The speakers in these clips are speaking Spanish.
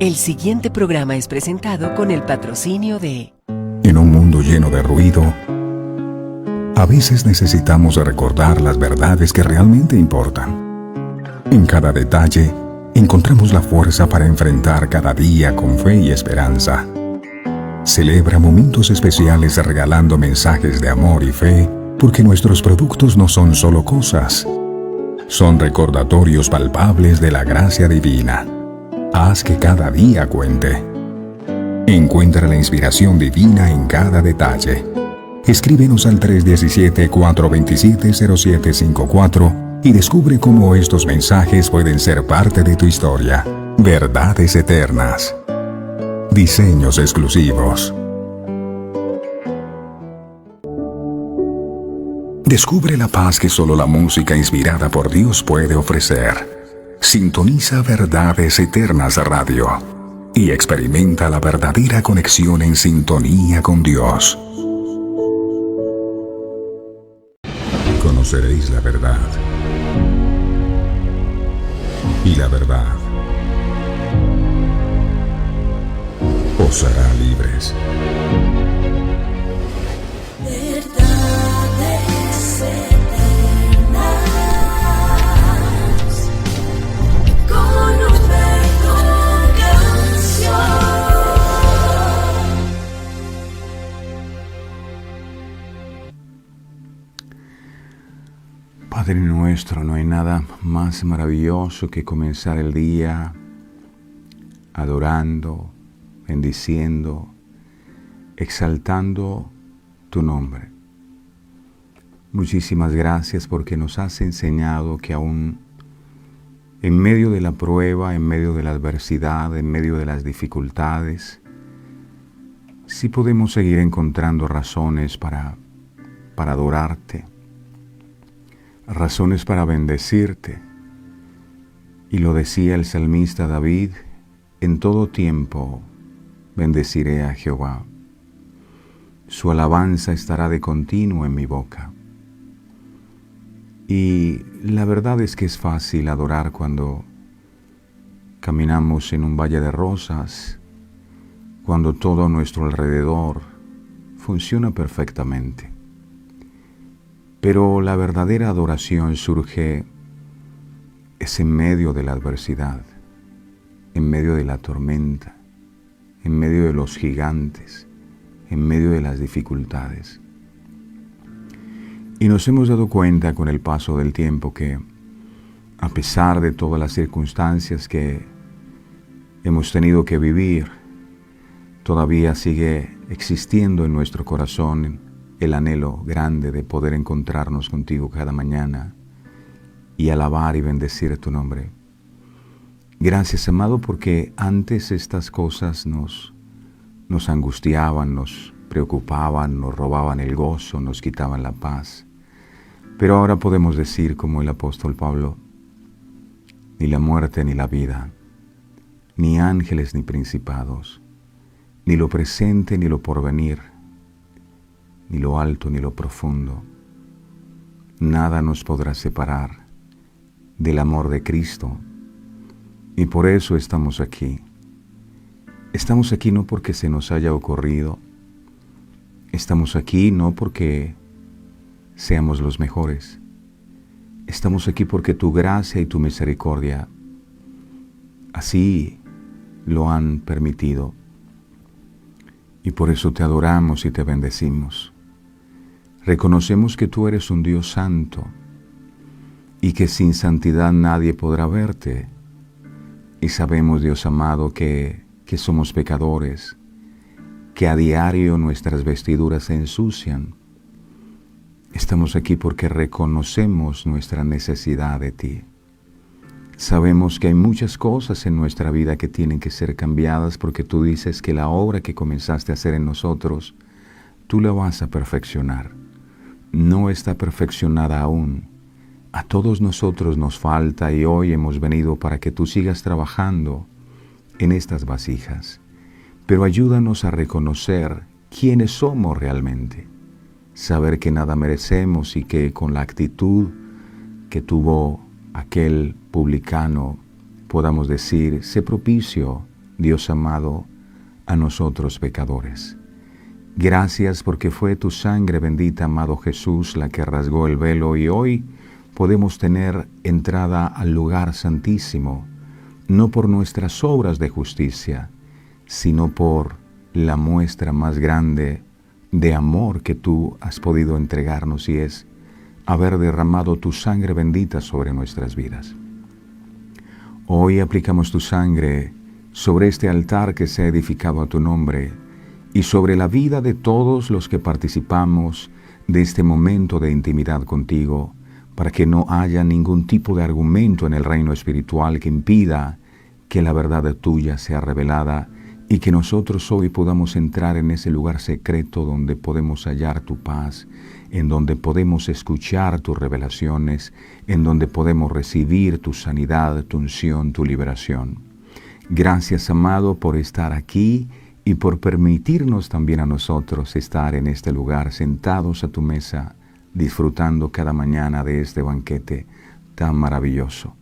El siguiente programa es presentado con el patrocinio de... En un mundo lleno de ruido, a veces necesitamos recordar las verdades que realmente importan. En cada detalle, encontramos la fuerza para enfrentar cada día con fe y esperanza. Celebra momentos especiales regalando mensajes de amor y fe, porque nuestros productos no son solo cosas, son recordatorios palpables de la gracia divina. Haz que cada día cuente. Encuentra la inspiración divina en cada detalle. Escríbenos al 317-427-0754 y descubre cómo estos mensajes pueden ser parte de tu historia. Verdades eternas. Diseños exclusivos. Descubre la paz que solo la música inspirada por Dios puede ofrecer. Sintoniza Verdades Eternas Radio y experimenta la verdadera conexión en sintonía con Dios. Conoceréis la verdad, y la verdad os hará libres. Padre nuestro, no hay nada más maravilloso que comenzar el día adorando, bendiciendo, exaltando tu nombre. Muchísimas gracias porque nos has enseñado que aún en medio de la prueba, en medio de la adversidad, en medio de las dificultades, sí podemos seguir encontrando razones para adorarte, razones para bendecirte. Y lo decía el salmista David: en todo tiempo bendeciré a Jehová. Su alabanza estará de continuo en mi boca. Y la verdad es que es fácil adorar cuando caminamos en un valle de rosas, cuando todo a nuestro alrededor funciona perfectamente. Pero la verdadera adoración surge en medio de la adversidad, en medio de la tormenta, en medio de los gigantes, en medio de las dificultades. Y nos hemos dado cuenta con el paso del tiempo que, a pesar de todas las circunstancias que hemos tenido que vivir, todavía sigue existiendo en nuestro corazón el anhelo grande de poder encontrarnos contigo cada mañana y alabar y bendecir tu nombre. Gracias, amado, porque antes estas cosas nos angustiaban, nos preocupaban, nos robaban el gozo, nos quitaban la paz. Pero ahora podemos decir, como el apóstol Pablo: ni la muerte ni la vida, ni ángeles ni principados, ni lo presente ni lo porvenir, ni lo alto ni lo profundo, nada nos podrá separar del amor de Cristo. Y por eso estamos aquí. Estamos aquí no porque se nos haya ocurrido, estamos aquí no porque seamos los mejores, estamos aquí porque tu gracia y tu misericordia así lo han permitido. Y por eso te adoramos y te bendecimos. Reconocemos que tú eres un Dios santo y que sin santidad nadie podrá verte. Y sabemos, Dios amado, que somos pecadores, que a diario nuestras vestiduras se ensucian. Estamos aquí porque reconocemos nuestra necesidad de ti. Sabemos que hay muchas cosas en nuestra vida que tienen que ser cambiadas porque tú dices que la obra que comenzaste a hacer en nosotros, tú la vas a perfeccionar. No está perfeccionada aún. A todos nosotros nos falta y hoy hemos venido para que tú sigas trabajando en estas vasijas. Pero ayúdanos a reconocer quiénes somos realmente. Saber que nada merecemos y que con la actitud que tuvo aquel publicano podamos decir: sé propicio Dios amado, a nosotros pecadores. Gracias porque fue tu sangre bendita, amado Jesús, la que rasgó el velo y hoy podemos tener entrada al lugar santísimo, no por nuestras obras de justicia, sino por la muestra más grande de amor que tú has podido entregarnos y es haber derramado tu sangre bendita sobre nuestras vidas. Hoy aplicamos tu sangre sobre este altar que se ha edificado a tu nombre y sobre la vida de todos los que participamos de este momento de intimidad contigo, para que no haya ningún tipo de argumento en el reino espiritual que impida que la verdad tuya sea revelada y que nosotros hoy podamos entrar en ese lugar secreto donde podemos hallar tu paz, en donde podemos escuchar tus revelaciones, en donde podemos recibir tu sanidad, tu unción, tu liberación. Gracias, amado, por estar aquí y por permitirnos también a nosotros estar en este lugar, sentados a tu mesa, disfrutando cada mañana de este banquete tan maravilloso.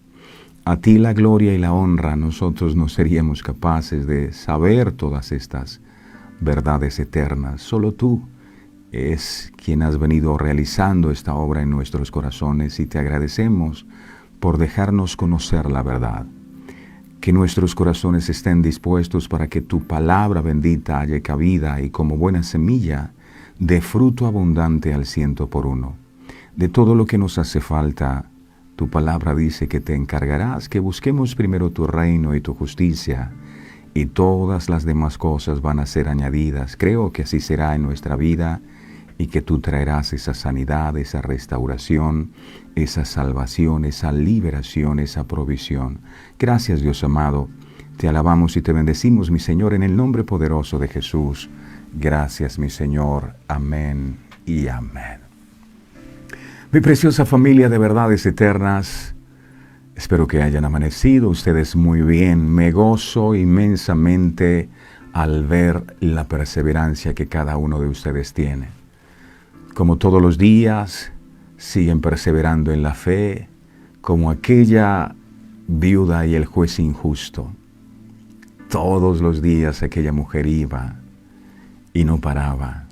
A ti la gloria y la honra. Nosotros no seríamos capaces de saber todas estas verdades eternas. Solo tú es quien has venido realizando esta obra en nuestros corazones y te agradecemos por dejarnos conocer la verdad. Que nuestros corazones estén dispuestos para que tu palabra bendita haya cabida y como buena semilla dé fruto abundante al 100%. De todo lo que nos hace falta, tu palabra dice que te encargarás que busquemos primero tu reino y tu justicia y todas las demás cosas van a ser añadidas. Creo que así será en nuestra vida y que tú traerás esa sanidad, esa restauración, esa salvación, esa liberación, esa provisión. Gracias, Dios amado. Te alabamos y te bendecimos, mi Señor, en el nombre poderoso de Jesús. Gracias, mi Señor. Amén y amén. Mi preciosa familia de verdades eternas, espero que hayan amanecido ustedes muy bien. Me gozo inmensamente al ver la perseverancia que cada uno de ustedes tiene. Como todos los días, siguen perseverando en la fe, como aquella viuda y el juez injusto. Todos los días aquella mujer iba y no paraba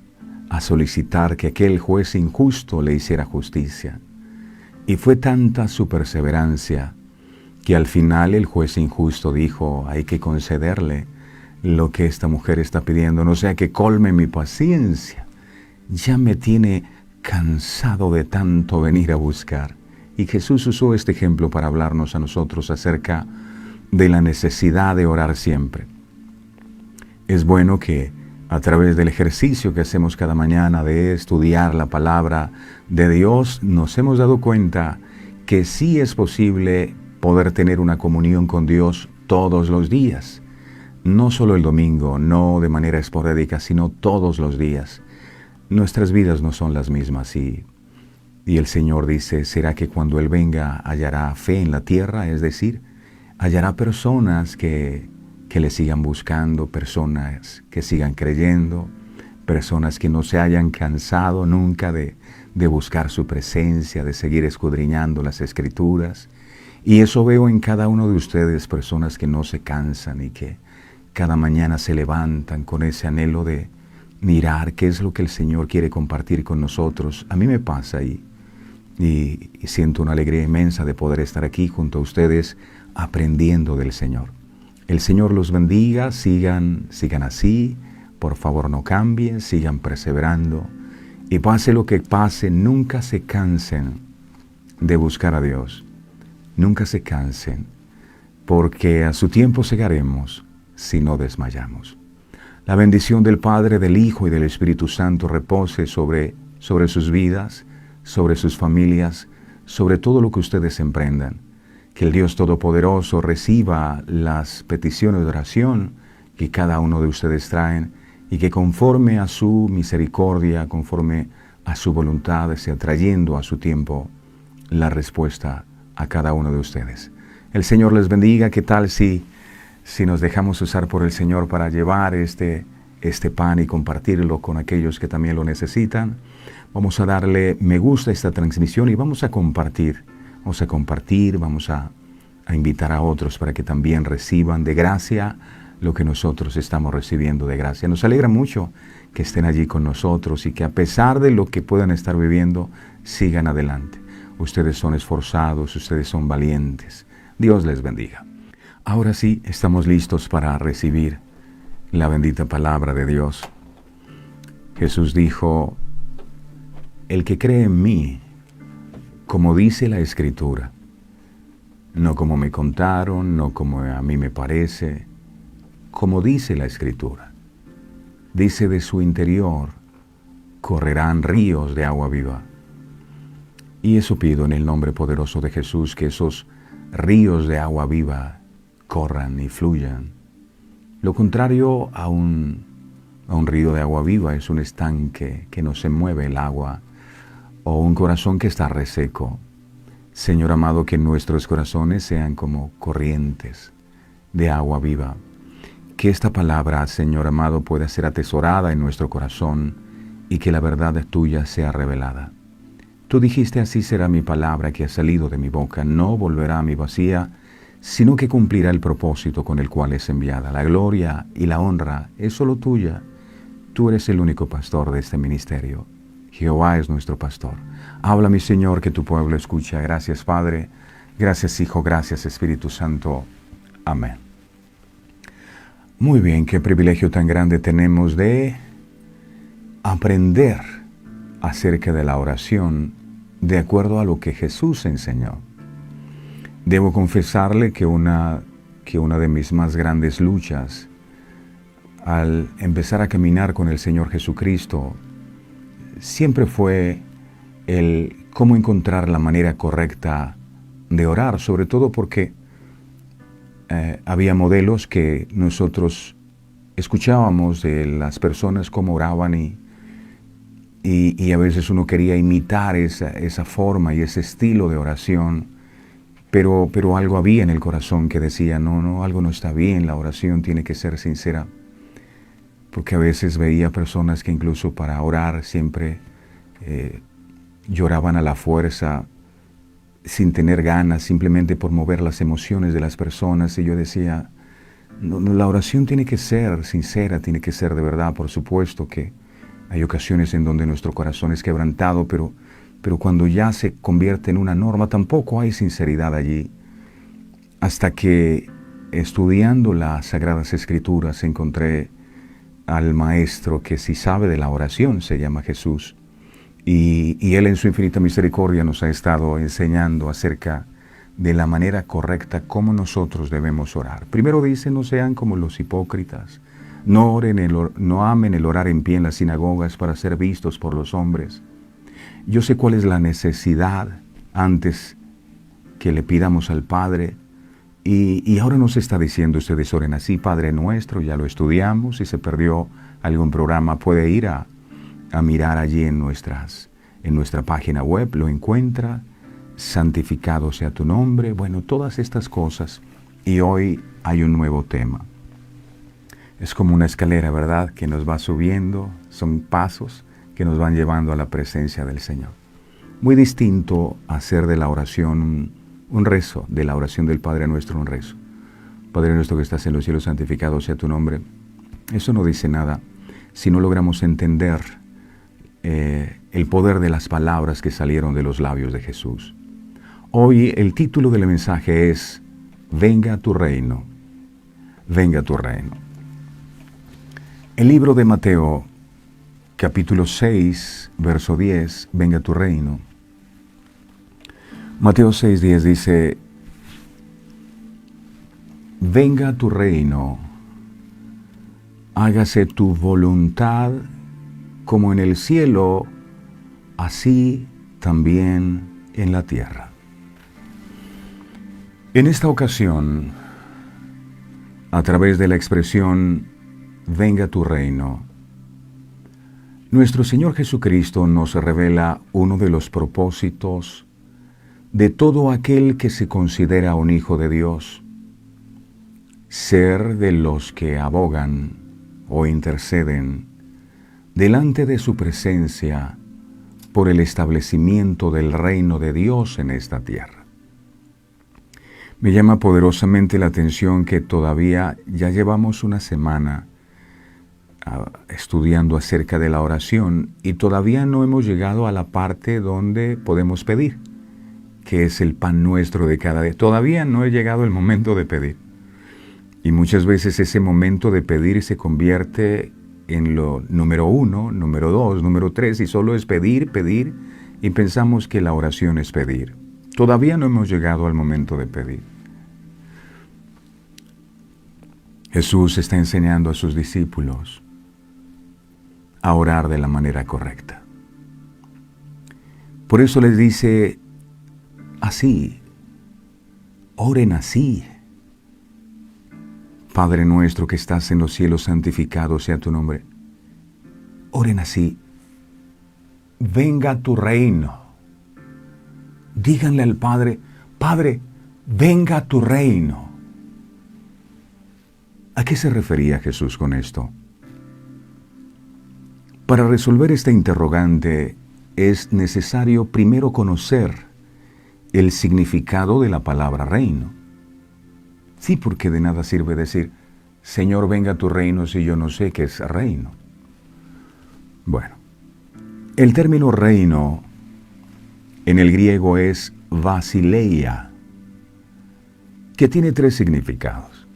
a solicitar que aquel juez injusto le hiciera justicia. Y fue tanta su perseverancia que al final el juez injusto dijo, hay que concederle lo que esta mujer está pidiendo, no sea que colme mi paciencia. Ya me tiene cansado de tanto venir a buscar. Y Jesús usó este ejemplo para hablarnos a nosotros acerca de la necesidad de orar siempre. Es bueno que a través del ejercicio que hacemos cada mañana de estudiar la palabra de Dios, nos hemos dado cuenta que sí es posible poder tener una comunión con Dios todos los días. No solo el domingo, no de manera esporádica, sino todos los días. Nuestras vidas no son las mismas y el Señor dice, ¿será que cuando Él venga hallará fe en la tierra? Es decir, hallará personas que le sigan buscando, personas que sigan creyendo, personas que no se hayan cansado nunca de buscar su presencia, de seguir escudriñando las Escrituras. Y eso veo en cada uno de ustedes, personas que no se cansan y que cada mañana se levantan con ese anhelo de mirar qué es lo que el Señor quiere compartir con nosotros. A mí me pasa y siento una alegría inmensa de poder estar aquí junto a ustedes aprendiendo del Señor. El Señor los bendiga, sigan así, por favor no cambien, sigan perseverando y pase lo que pase, nunca se cansen de buscar a Dios, nunca se cansen, porque a su tiempo segaremos si no desmayamos. La bendición del Padre, del Hijo y del Espíritu Santo repose sobre sus vidas, sobre sus familias, sobre todo lo que ustedes emprendan. Que el Dios Todopoderoso reciba las peticiones de oración que cada uno de ustedes traen y que conforme a su misericordia, conforme a su voluntad, sea trayendo a su tiempo la respuesta a cada uno de ustedes. El Señor les bendiga. ¿Qué tal si nos dejamos usar por el Señor para llevar este pan y compartirlo con aquellos que también lo necesitan? Vamos a darle me gusta a esta transmisión y vamos a compartir, vamos a invitar a otros para que también reciban de gracia lo que nosotros estamos recibiendo de gracia. Nos alegra mucho que estén allí con nosotros y que a pesar de lo que puedan estar viviendo, sigan adelante. Ustedes son esforzados, ustedes son valientes. Dios les bendiga. Ahora sí, estamos listos para recibir la bendita palabra de Dios. Jesús dijo: el que cree en mí, como dice la Escritura, no como me contaron, no como a mí me parece, como dice la Escritura. Dice: de su interior correrán ríos de agua viva. Y eso pido en el nombre poderoso de Jesús, que esos ríos de agua viva corran y fluyan. Lo contrario a un río de agua viva es un estanque que no se mueve el agua, o un corazón que está reseco. Señor amado, que nuestros corazones sean como corrientes de agua viva. Que esta palabra, Señor amado, pueda ser atesorada en nuestro corazón y que la verdad tuya sea revelada. Tú dijiste: así será mi palabra que ha salido de mi boca, no volverá a mí vacía, sino que cumplirá el propósito con el cual es enviada. La gloria y la honra es solo tuya. Tú eres el único pastor de este ministerio. Jehová es nuestro pastor. Habla, mi Señor, que tu pueblo escucha. Gracias, Padre. Gracias, Hijo. Gracias, Espíritu Santo. Amén. Muy bien, qué privilegio tan grande tenemos de aprender acerca de la oración de acuerdo a lo que Jesús enseñó. Debo confesarle que una de mis más grandes luchas al empezar a caminar con el Señor Jesucristo siempre fue el cómo encontrar la manera correcta de orar, sobre todo porque había modelos que nosotros escuchábamos de las personas cómo oraban y a veces uno quería imitar esa forma y ese estilo de oración, pero algo había en el corazón que decía: no, algo no está bien, la oración tiene que ser sincera. Porque a veces veía personas que incluso para orar siempre lloraban a la fuerza, sin tener ganas, simplemente por mover las emociones de las personas. Y yo decía: no, la oración tiene que ser sincera, tiene que ser de verdad. Por supuesto que hay ocasiones en donde nuestro corazón es quebrantado, pero cuando ya se convierte en una norma, tampoco hay sinceridad allí. Hasta que, estudiando las Sagradas Escrituras, encontré al Maestro que sí sabe de la oración, se llama Jesús. Y Él en su infinita misericordia nos ha estado enseñando acerca de la manera correcta cómo nosotros debemos orar. Primero dice: no sean como los hipócritas, no amen el orar en pie en las sinagogas para ser vistos por los hombres. Yo sé cuál es la necesidad antes que le pidamos al Padre. Y ahora nos está diciendo: ustedes oren así: Padre nuestro. Ya lo estudiamos. Si se perdió algún programa, puede ir a mirar allí en nuestra página web, lo encuentra. Santificado sea tu nombre. Bueno, todas estas cosas. Y hoy hay un nuevo tema. Es como una escalera, ¿verdad?, que nos va subiendo. Son pasos que nos van llevando a la presencia del Señor. Muy distinto a hacer de la oración un rezo, de la oración del Padre Nuestro un rezo. Padre nuestro que estás en los cielos, santificado sea tu nombre. Eso no dice nada si no logramos entender el poder de las palabras que salieron de los labios de Jesús. Hoy el título del mensaje es: venga tu reino, venga tu reino. El libro de Mateo, capítulo 6, verso 10, venga tu reino. Mateo 6:10 dice: venga tu reino, hágase tu voluntad como en el cielo, así también en la tierra. En esta ocasión, a través de la expresión venga tu reino, nuestro Señor Jesucristo nos revela uno de los propósitos de todo aquel que se considera un hijo de Dios: ser de los que abogan o interceden delante de su presencia por el establecimiento del reino de Dios en esta tierra. Me llama poderosamente la atención que todavía ya llevamos una semana estudiando acerca de la oración y todavía no hemos llegado a la parte donde podemos pedir, que es el pan nuestro de cada día. Todavía no he llegado el momento de pedir. Y muchas veces ese momento de pedir se convierte en lo número 1, número 2, número 3, y solo es pedir, pedir, y pensamos que la oración es pedir. Todavía no hemos llegado al momento de pedir. Jesús está enseñando a sus discípulos a orar de la manera correcta. Por eso les dice así, oren así. Padre nuestro que estás en los cielos, santificado sea tu nombre. Oren así, venga tu reino. Díganle al Padre, Padre, venga tu reino. ¿A qué se refería Jesús con esto? Para resolver esta interrogante es necesario primero conocer el significado de la palabra reino. Sí, porque de nada sirve decir, Señor, venga tu reino si yo no sé qué es reino. Bueno, el término reino en el griego es basileia, que tiene 3 significados.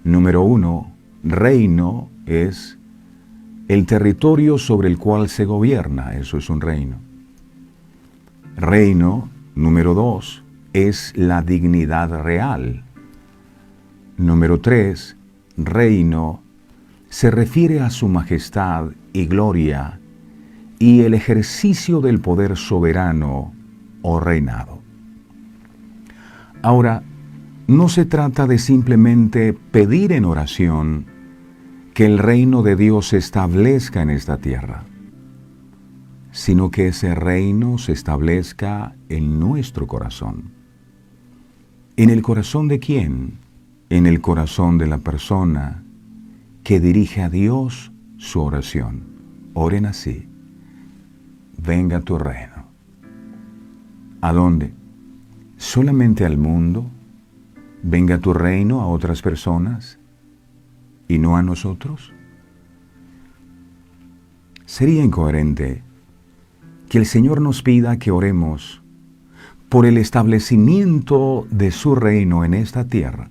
Número 1, reino es el territorio sobre el cual se gobierna, eso es un reino. Reino, número 2, es la dignidad real. Número 3, reino, se refiere a su majestad y gloria y el ejercicio del poder soberano o reinado. Ahora, no se trata de simplemente pedir en oración que el reino de Dios se establezca en esta tierra, sino que ese reino se establezca en nuestro corazón. ¿En el corazón de quién? En el corazón de la persona que dirige a Dios su oración. Oren así, venga tu reino. ¿A dónde? ¿Solamente al mundo? ¿Venga tu reino a otras personas y no a nosotros? Sería incoherente que el Señor nos pida que oremos por el establecimiento de su reino en esta tierra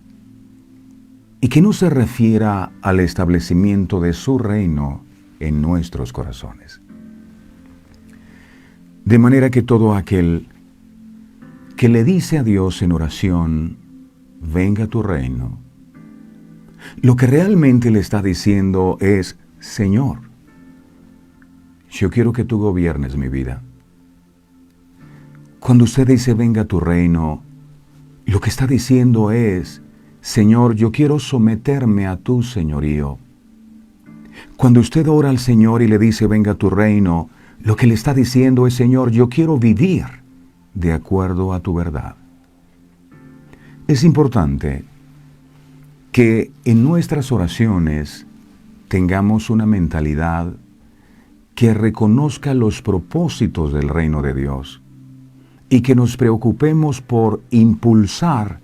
y que no se refiera al establecimiento de su reino en nuestros corazones. De manera que todo aquel que le dice a Dios en oración, venga tu reino, lo que realmente le está diciendo es, Señor, yo quiero que tú gobiernes mi vida. Cuando usted dice, venga tu reino, lo que está diciendo es, Señor, yo quiero someterme a tu señorío. Cuando usted ora al Señor y le dice, venga tu reino, lo que le está diciendo es, Señor, yo quiero vivir de acuerdo a tu verdad. Es importante que en nuestras oraciones tengamos una mentalidad que reconozca los propósitos del reino de Dios y que nos preocupemos por impulsar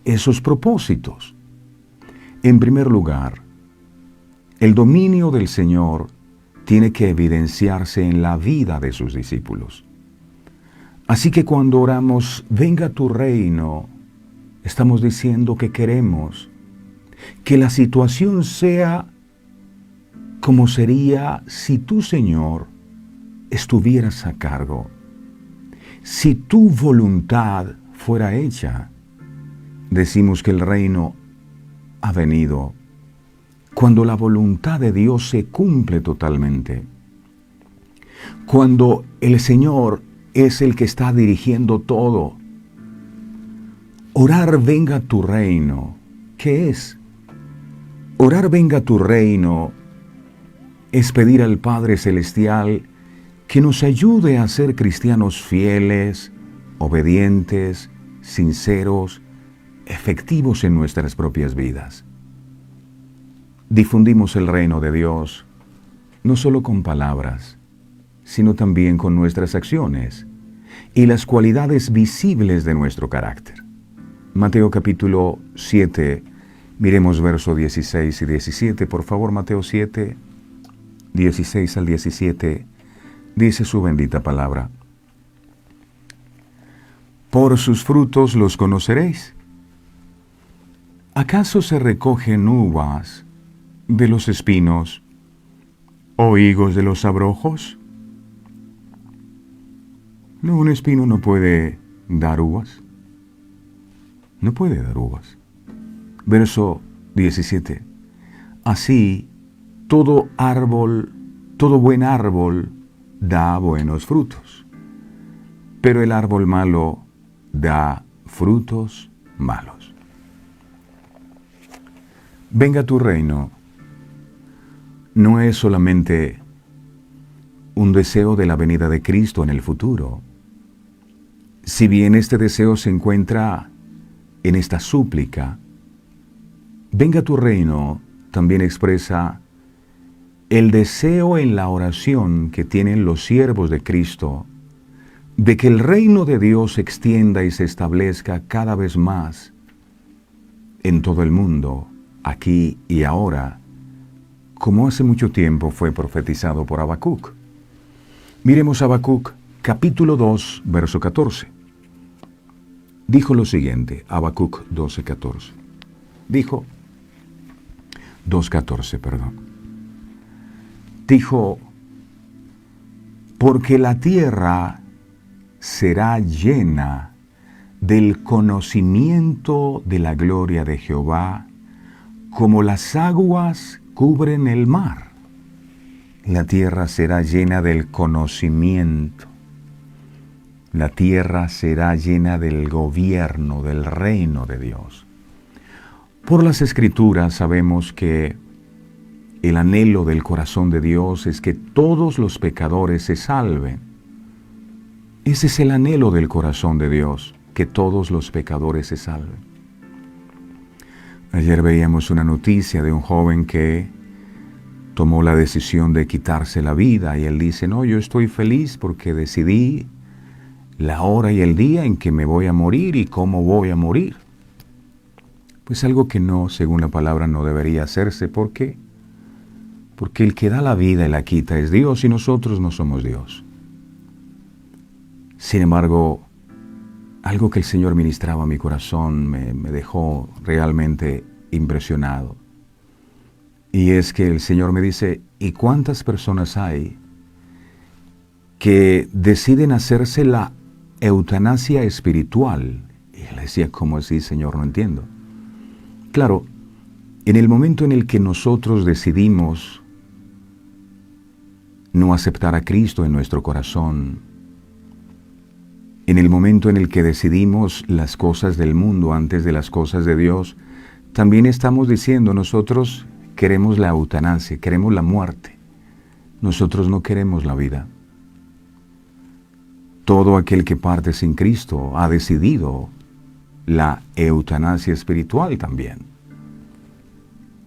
esos propósitos. En primer lugar, el dominio del Señor tiene que evidenciarse en la vida de sus discípulos. Así que cuando oramos, venga tu reino, estamos diciendo que queremos que la situación sea como sería si tú, Señor, estuvieras a cargo. Si tu voluntad fuera hecha, decimos que el reino ha venido cuando la voluntad de Dios se cumple totalmente. Cuando el Señor es el que está dirigiendo todo. Orar venga tu reino, ¿qué es? Orar venga tu reino es pedir al Padre Celestial que nos ayude a ser cristianos fieles, obedientes, sinceros, efectivos en nuestras propias vidas. Difundimos el reino de Dios no solo con palabras, sino también con nuestras acciones y las cualidades visibles de nuestro carácter. Mateo capítulo 7, miremos versos 16 y 17. Por favor, Mateo 7, 16 al 17, dice su bendita palabra. Por sus frutos los conoceréis. ¿Acaso se recogen uvas de los espinos o higos de los abrojos? No, un espino no puede dar uvas. No puede dar uvas. Verso 17. Así, todo buen árbol da buenos frutos, pero el árbol malo da frutos malos. Venga tu reino no es solamente un deseo de la venida de Cristo en el futuro. Si bien este deseo se encuentra en esta súplica, venga tu reino también expresa el deseo en la oración que tienen los siervos de Cristo de que el reino de Dios se extienda y se establezca cada vez más en todo el mundo, aquí y ahora, como hace mucho tiempo fue profetizado por Habacuc. Miremos Habacuc, capítulo 2, verso 14. Dijo lo siguiente, Habacuc 12:14. Dijo, 2:14, perdón. Dijo, porque la tierra será llena del conocimiento de la gloria de Jehová, como las aguas cubren el mar. La tierra será llena del conocimiento. La tierra será llena del gobierno, del reino de Dios. Por las Escrituras sabemos que el anhelo del corazón de Dios es que todos los pecadores se salven. Ese es el anhelo del corazón de Dios, que todos los pecadores se salven. Ayer veíamos una noticia de un joven que tomó la decisión de quitarse la vida y él dice, no, yo estoy feliz porque decidí la hora y el día en que me voy a morir y cómo voy a morir. Pues algo que no, según la palabra, no debería hacerse. ¿Por qué? Porque el que da la vida y la quita es Dios y nosotros no somos Dios. Sin embargo, algo que el Señor ministraba a mi corazón me dejó realmente impresionado. Y es que el Señor me dice, ¿y cuántas personas hay que deciden hacerse la eutanasia espiritual? Y él decía, ¿cómo así, Señor? No entiendo. Claro, en el momento en el que nosotros decidimos no aceptar a Cristo en nuestro corazón, en el momento en el que decidimos las cosas del mundo antes de las cosas de Dios, también estamos diciendo, nosotros queremos la eutanasia, queremos la muerte. Nosotros no queremos la vida. Todo aquel que parte sin Cristo ha decidido la eutanasia espiritual también.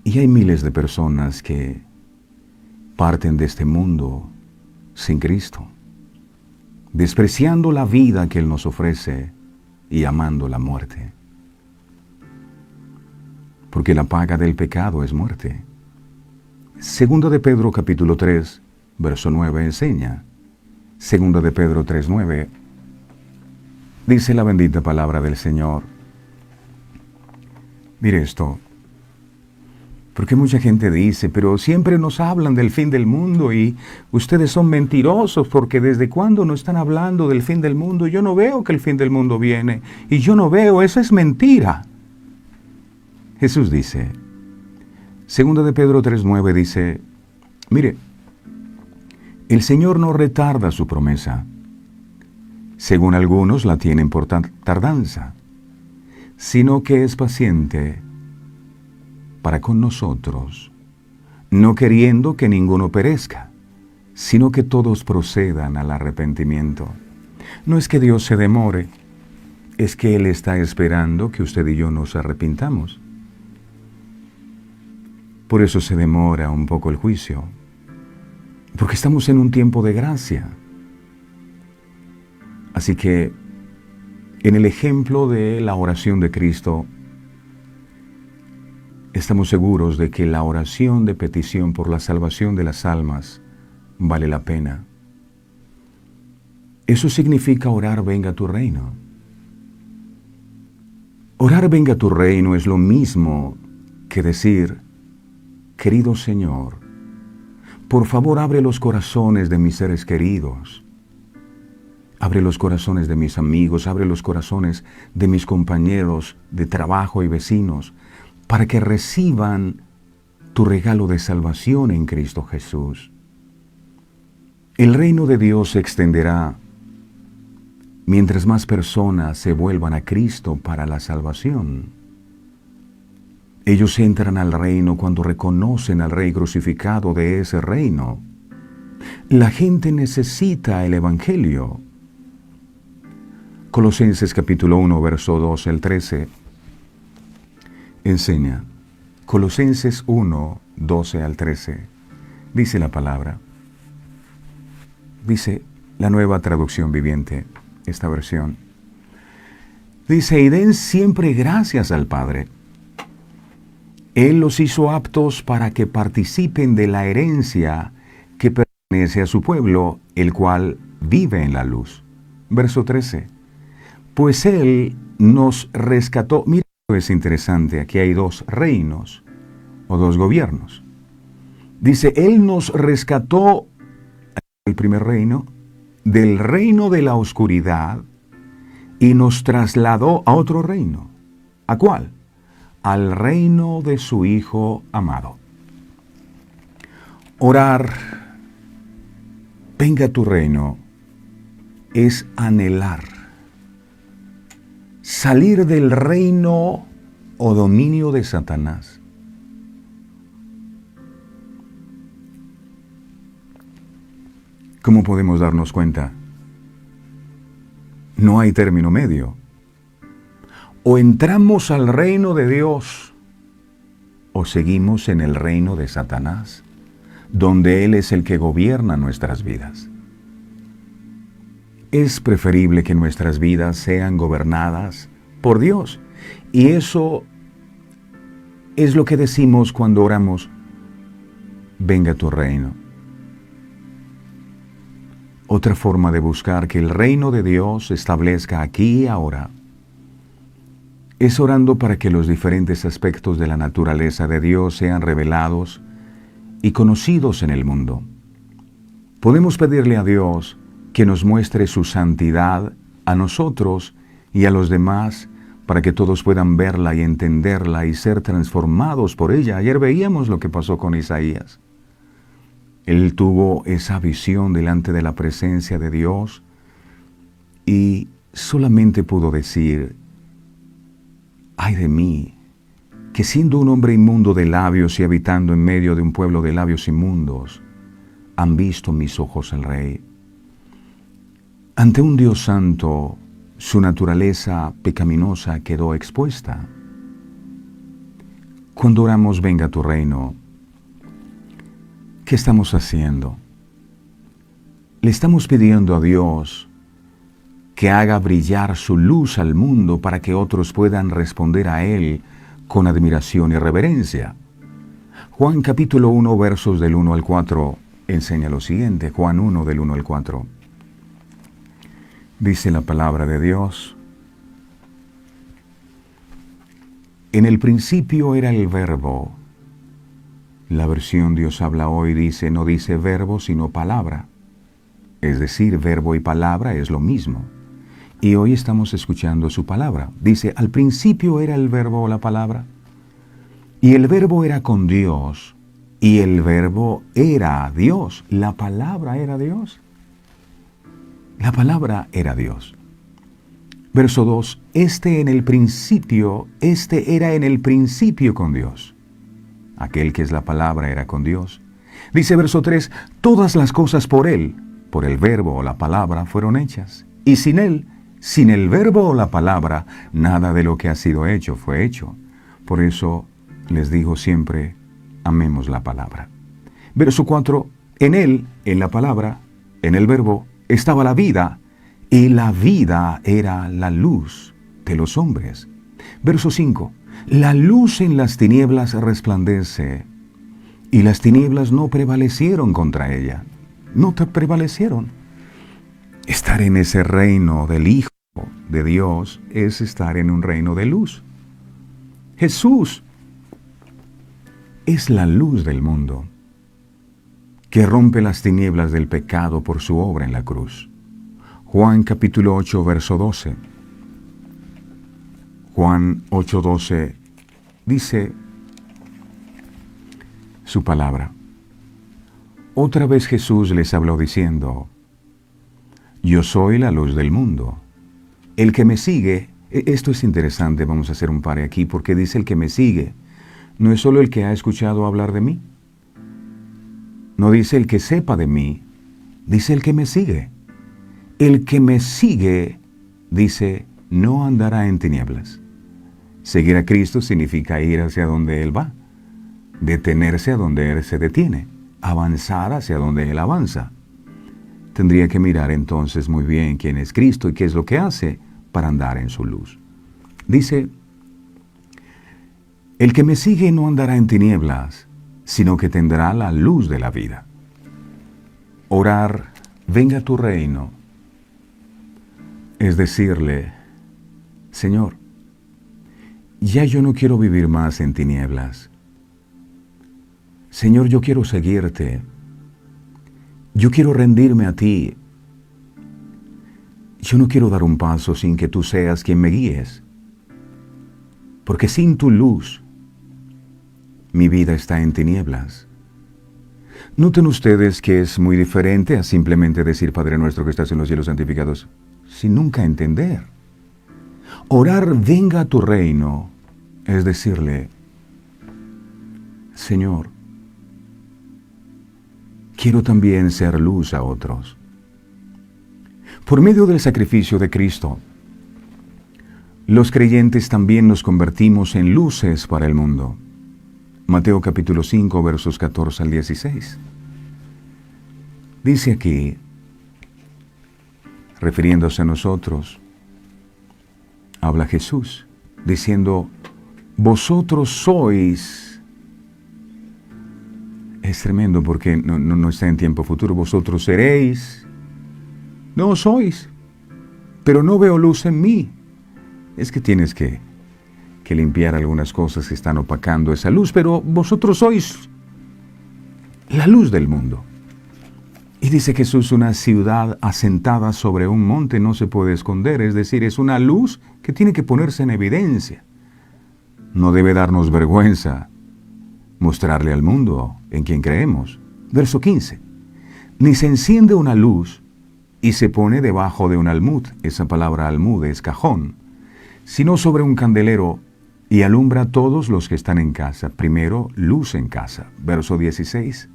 Y hay miles de personas que parten de este mundo sin Cristo, despreciando la vida que Él nos ofrece y amando la muerte. Porque la paga del pecado es muerte. Segundo de Pedro capítulo 3, verso 9 enseña. Segundo de Pedro 3:9, dice la bendita palabra del Señor. Mire esto, porque mucha gente dice, pero siempre nos hablan del fin del mundo y ustedes son mentirosos porque ¿desde cuándo no están hablando del fin del mundo? Yo no veo que el fin del mundo viene y yo no veo, eso es mentira. Jesús dice, Segunda de Pedro 3:9 dice, mire, el Señor no retarda su promesa, según algunos la tienen por tardanza, sino que es paciente para con nosotros, no queriendo que ninguno perezca, sino que todos procedan al arrepentimiento. No es que Dios se demore, es que Él está esperando que usted y yo nos arrepintamos. Por eso se demora un poco el juicio, porque estamos en un tiempo de gracia. Así que En el ejemplo de la oración de Cristo, estamos seguros de que la oración de petición por la salvación de las almas vale la pena. Eso significa orar venga tu reino. Orar venga tu reino es lo mismo que decir, querido Señor, por favor abre los corazones de mis seres queridos. Abre los corazones de mis amigos, abre los corazones de mis compañeros de trabajo y vecinos, para que reciban tu regalo de salvación en Cristo Jesús. El reino de Dios se extenderá mientras más personas se vuelvan a Cristo para la salvación. Ellos entran al reino cuando reconocen al Rey crucificado de ese reino. La gente necesita el Evangelio. Colosenses capítulo 1, verso 12 al 13, enseña. Colosenses 1, 12 al 13, dice la palabra. Dice la Nueva Traducción Viviente, esta versión. Dice, y den siempre gracias al Padre. Él los hizo aptos para que participen de la herencia que pertenece a su pueblo, el cual vive en la luz. Verso 13. Pues Él nos rescató. Mira, es interesante, aquí hay dos reinos o dos gobiernos. Dice, Él nos rescató, el primer reino, del reino de la oscuridad y nos trasladó a otro reino. ¿A cuál? Al reino de su Hijo amado. Orar, venga tu reino, es anhelar salir del reino o dominio de Satanás. ¿Cómo podemos darnos cuenta? No hay término medio. O entramos al reino de Dios o seguimos en el reino de Satanás, donde Él es el que gobierna nuestras vidas. Es preferible que nuestras vidas sean gobernadas por Dios. Y eso es lo que decimos cuando oramos, venga tu reino. Otra forma de buscar que el reino de Dios se establezca aquí y ahora es orando para que los diferentes aspectos de la naturaleza de Dios sean revelados y conocidos en el mundo. Podemos pedirle a Dios que nos muestre su santidad a nosotros y a los demás para que todos puedan verla y entenderla y ser transformados por ella. Ayer veíamos lo que pasó con Isaías. Él tuvo esa visión delante de la presencia de Dios y solamente pudo decir, ay de mí, que siendo un hombre inmundo de labios y habitando en medio de un pueblo de labios inmundos, han visto mis ojos al Rey. Ante un Dios santo, su naturaleza pecaminosa quedó expuesta. Cuando oramos, venga tu reino, ¿qué estamos haciendo? Le estamos pidiendo a Dios que haga brillar su luz al mundo para que otros puedan responder a Él con admiración y reverencia. Juan capítulo 1, versos del 1 al 4, enseña lo siguiente. Juan 1, del 1 al 4. Dice la palabra de Dios, en el principio era el Verbo. La versión Dios habla hoy dice, no dice verbo, sino palabra. Es decir, verbo y palabra es lo mismo. Y hoy estamos escuchando su palabra. Dice, al principio era el verbo o la palabra, y el verbo era con Dios, y el verbo era Dios. La palabra era Dios. La palabra era Dios. Verso 2, este era en el principio con Dios. Aquel que es la palabra era con Dios. Dice verso 3, todas las cosas por Él, por el verbo o la palabra, fueron hechas. Y sin Él, sin el verbo o la palabra, nada de lo que ha sido hecho fue hecho. Por eso les digo siempre, amemos la palabra. Verso 4, en Él, en la palabra, en el verbo, estaba la vida, y la vida era la luz de los hombres. Verso 5. La luz en las tinieblas resplandece, y las tinieblas no prevalecieron contra ella. No te prevalecieron. Estar en ese reino del Hijo de Dios es estar en un reino de luz. Jesús es la luz del mundo, que rompe las tinieblas del pecado por su obra en la cruz. Juan capítulo 8, verso 12. Juan 8:12 dice su palabra. Otra vez Jesús les habló diciendo: Yo soy la luz del mundo. El que me sigue, esto es interesante, vamos a hacer un pare aquí, porque dice el que me sigue. No es solo el que ha escuchado hablar de mí. No dice el que sepa de mí, dice el que me sigue. El que me sigue, dice, no andará en tinieblas. Seguir a Cristo significa ir hacia donde Él va, detenerse a donde Él se detiene, avanzar hacia donde Él avanza. Tendría que mirar entonces muy bien quién es Cristo y qué es lo que hace para andar en su luz. Dice, el que me sigue no andará en tinieblas, sino que tendrá la luz de la vida. Orar, venga tu reino, es decirle, Señor, ya yo no quiero vivir más en tinieblas. Señor, yo quiero seguirte. Yo quiero rendirme a ti. Yo no quiero dar un paso sin que tú seas quien me guíes. Porque sin tu luz, mi vida está en tinieblas. Noten ustedes que es muy diferente a simplemente decir Padre nuestro que estás en los cielos santificados, sin nunca entender. Orar venga a tu reino es decirle, Señor, quiero también ser luz a otros. Por medio del sacrificio de Cristo, los creyentes también nos convertimos en luces para el mundo. Mateo capítulo 5, versos 14 al 16. Dice aquí, refiriéndose a nosotros, habla Jesús, diciendo, vosotros sois, es tremendo porque no está en tiempo futuro, vosotros seréis, no sois, pero no veo luz en mí. Es que tienes que limpiar algunas cosas que están opacando esa luz, pero vosotros sois la luz del mundo. Y dice Jesús, una ciudad asentada sobre un monte no se puede esconder, es decir, es una luz que tiene que ponerse en evidencia. No debe darnos vergüenza mostrarle al mundo en quien creemos. Verso 15. Ni se enciende una luz y se pone debajo de un almud, esa palabra almud es cajón, sino sobre un candelero y alumbra a todos los que están en casa. Primero, luz en casa. Verso 16.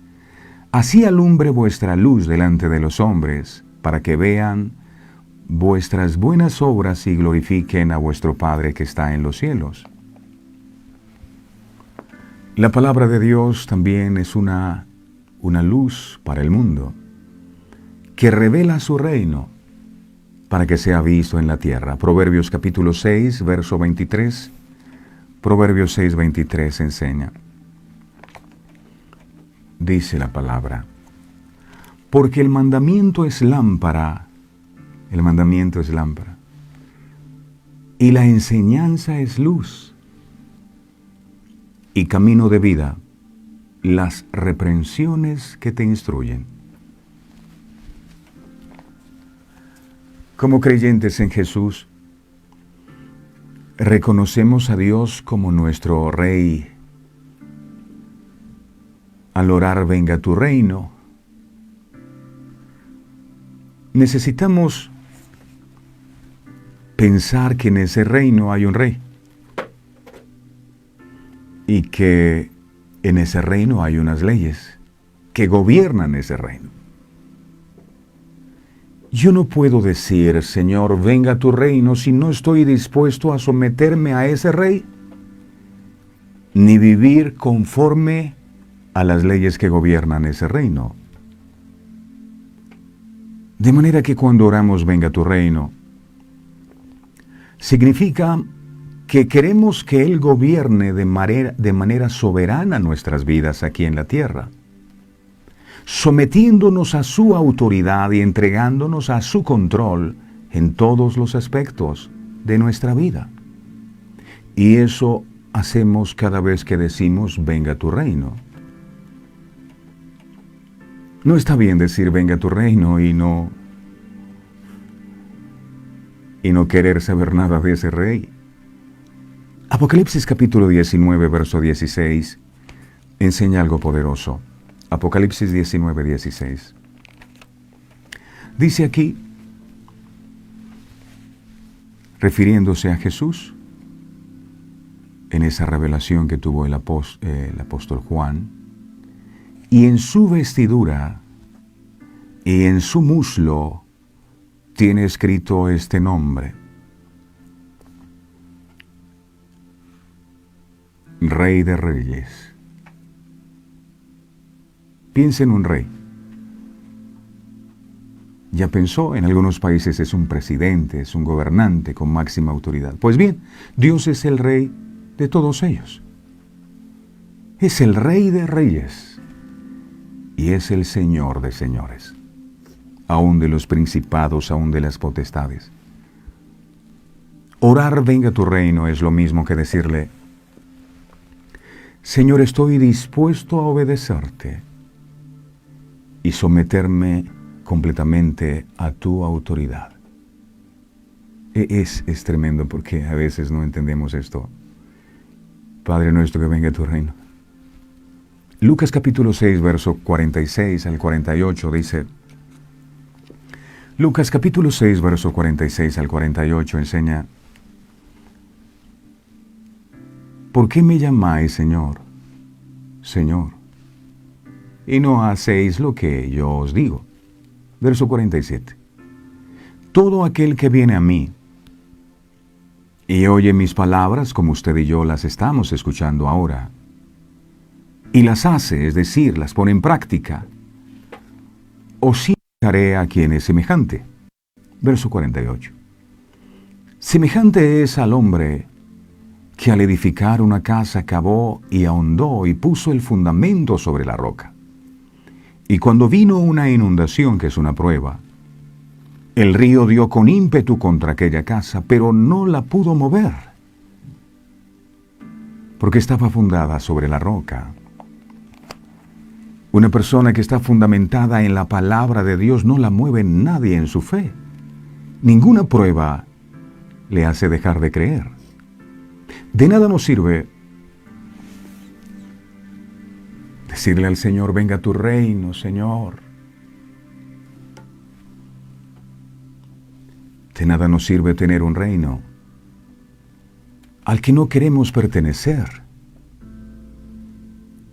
Así alumbre vuestra luz delante de los hombres, para que vean vuestras buenas obras y glorifiquen a vuestro Padre que está en los cielos. La palabra de Dios también es una luz para el mundo, que revela su reino para que sea visto en la tierra. Proverbios capítulo 6, verso 23. Proverbios 6, 23 enseña. Dice la palabra, porque el mandamiento es lámpara, y la enseñanza es luz, y camino de vida, las reprensiones que te instruyen. Como creyentes en Jesús, reconocemos a Dios como nuestro Rey. Al orar venga tu reino, necesitamos pensar que en ese reino hay un rey y que en ese reino hay unas leyes que gobiernan ese reino. Yo no puedo decir, Señor, venga tu reino, si no estoy dispuesto a someterme a ese rey, ni vivir conforme a las leyes que gobiernan ese reino. De manera que cuando oramos venga tu reino, significa que queremos que Él gobierne de manera soberana nuestras vidas aquí en la tierra, sometiéndonos a su autoridad y entregándonos a su control en todos los aspectos de nuestra vida. Y eso hacemos cada vez que decimos venga tu reino. No está bien decir venga tu reino y no querer saber nada de ese rey. Apocalipsis capítulo 19, verso 16, enseña algo poderoso. Apocalipsis 19, 16. Dice aquí, refiriéndose a Jesús, en esa revelación que tuvo el apóstol Juan, y en su vestidura y en su muslo tiene escrito este nombre: Rey de Reyes. Piensa en un rey. Ya pensó, en algunos países es un presidente, es un gobernante con máxima autoridad. Pues bien, Dios es el rey de todos ellos. Es el Rey de Reyes y es el Señor de señores, aún de los principados, aún de las potestades. Orar venga tu reino es lo mismo que decirle: Señor, estoy dispuesto a obedecerte y someterme completamente a tu autoridad. Es tremendo porque a veces no entendemos esto. Padre nuestro, que venga tu reino. Lucas capítulo 6, verso 46 al 48 dice, Lucas capítulo 6, verso 46 al 48 enseña: ¿Por qué me llamáis Señor, Señor, y no hacéis lo que yo os digo? Verso 47. Todo aquel que viene a mí y oye mis palabras, como usted y yo las estamos escuchando ahora, y las hace, es decir, las pone en práctica, os indicaré a quien es semejante. Verso 48. Semejante es al hombre que al edificar una casa cavó y ahondó y puso el fundamento sobre la roca. Y cuando vino una inundación, que es una prueba, el río dio con ímpetu contra aquella casa, pero no la pudo mover, porque estaba fundada sobre la roca. Una persona que está fundamentada en la palabra de Dios no la mueve nadie en su fe. Ninguna prueba le hace dejar de creer. De nada nos sirve decirle al Señor: venga tu reino, Señor. De nada nos sirve tener un reino al que no queremos pertenecer.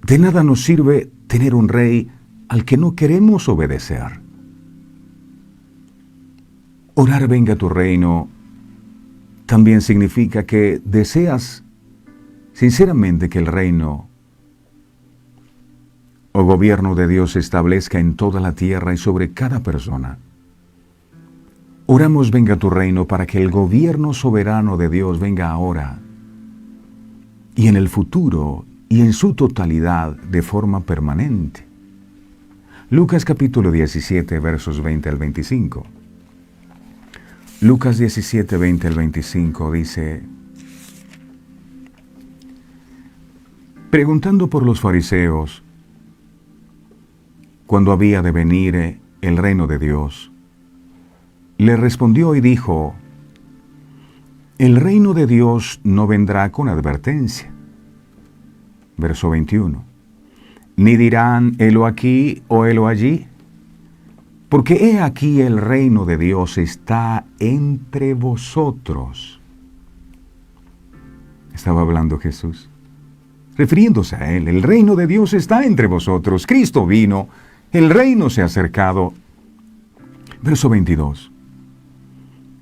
De nada nos sirve tener un rey al que no queremos obedecer. Orar venga tu reino también significa que deseas sinceramente que el reino o gobierno de Dios se establezca en toda la tierra y sobre cada persona. Oramos venga tu reino para que el gobierno soberano de Dios venga ahora y en el futuro y en su totalidad de forma permanente. Lucas capítulo 17, versos 20 al 25. Lucas 17, 20 al 25 dice: preguntando por los fariseos cuándo había de venir el reino de Dios, le respondió y dijo: el reino de Dios no vendrá con advertencia. Verso 21. Ni dirán helo aquí o helo allí, porque he aquí el reino de Dios está entre vosotros. Estaba hablando Jesús, refiriéndose a Él. El reino de Dios está entre vosotros. Cristo vino, el reino se ha acercado. Verso 22.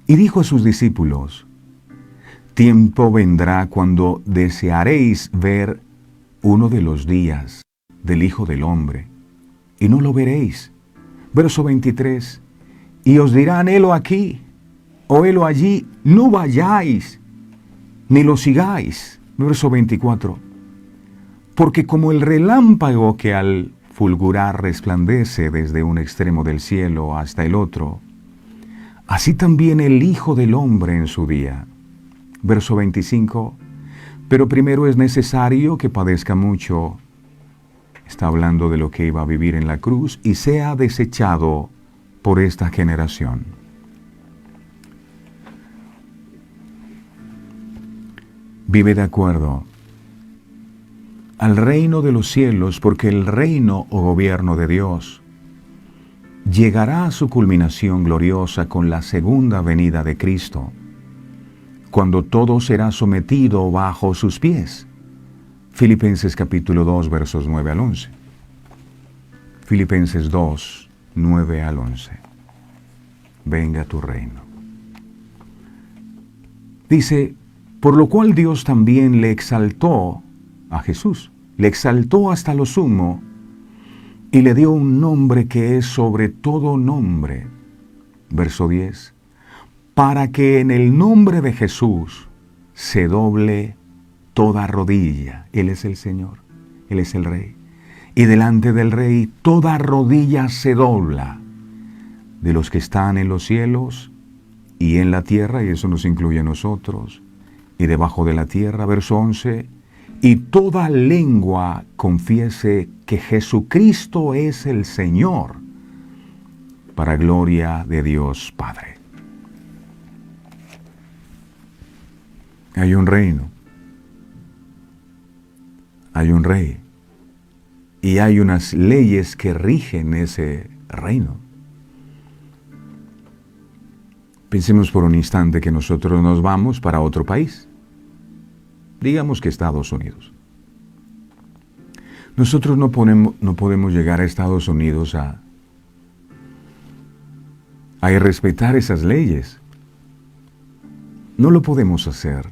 Y dijo a sus discípulos: tiempo vendrá cuando desearéis ver uno de los días del Hijo del Hombre, y no lo veréis. Verso 23. Y os dirán, helo aquí, o helo allí, no vayáis, ni lo sigáis. Verso 24. Porque como el relámpago que al fulgurar resplandece desde un extremo del cielo hasta el otro, así también el Hijo del Hombre en su día. Verso 25. Pero primero es necesario que padezca mucho. Está hablando de lo que iba a vivir en la cruz y sea desechado por esta generación. Vive de acuerdo al reino de los cielos, porque el reino o gobierno de Dios llegará a su culminación gloriosa con la segunda venida de Cristo, cuando todo será sometido bajo sus pies. Filipenses capítulo 2, versos 9 al 11. Filipenses 2, 9 al 11. Venga tu reino. Dice, por lo cual Dios también le exaltó a Jesús, le exaltó hasta lo sumo y le dio un nombre que es sobre todo nombre. Verso 10. Para que en el nombre de Jesús se doble toda rodilla. Él es el Señor, Él es el Rey. Y delante del Rey toda rodilla se dobla, de los que están en los cielos y en la tierra, y eso nos incluye a nosotros, y debajo de la tierra. Verso 11. Y toda lengua confiese que Jesucristo es el Señor, para gloria de Dios Padre. Hay un reino, hay un rey, y hay unas leyes que rigen ese reino. Pensemos por un instante que nosotros nos vamos para otro país. Digamos que Estados Unidos. Nosotros no podemos llegar a Estados Unidos a irrespetar esas leyes. No lo podemos hacer,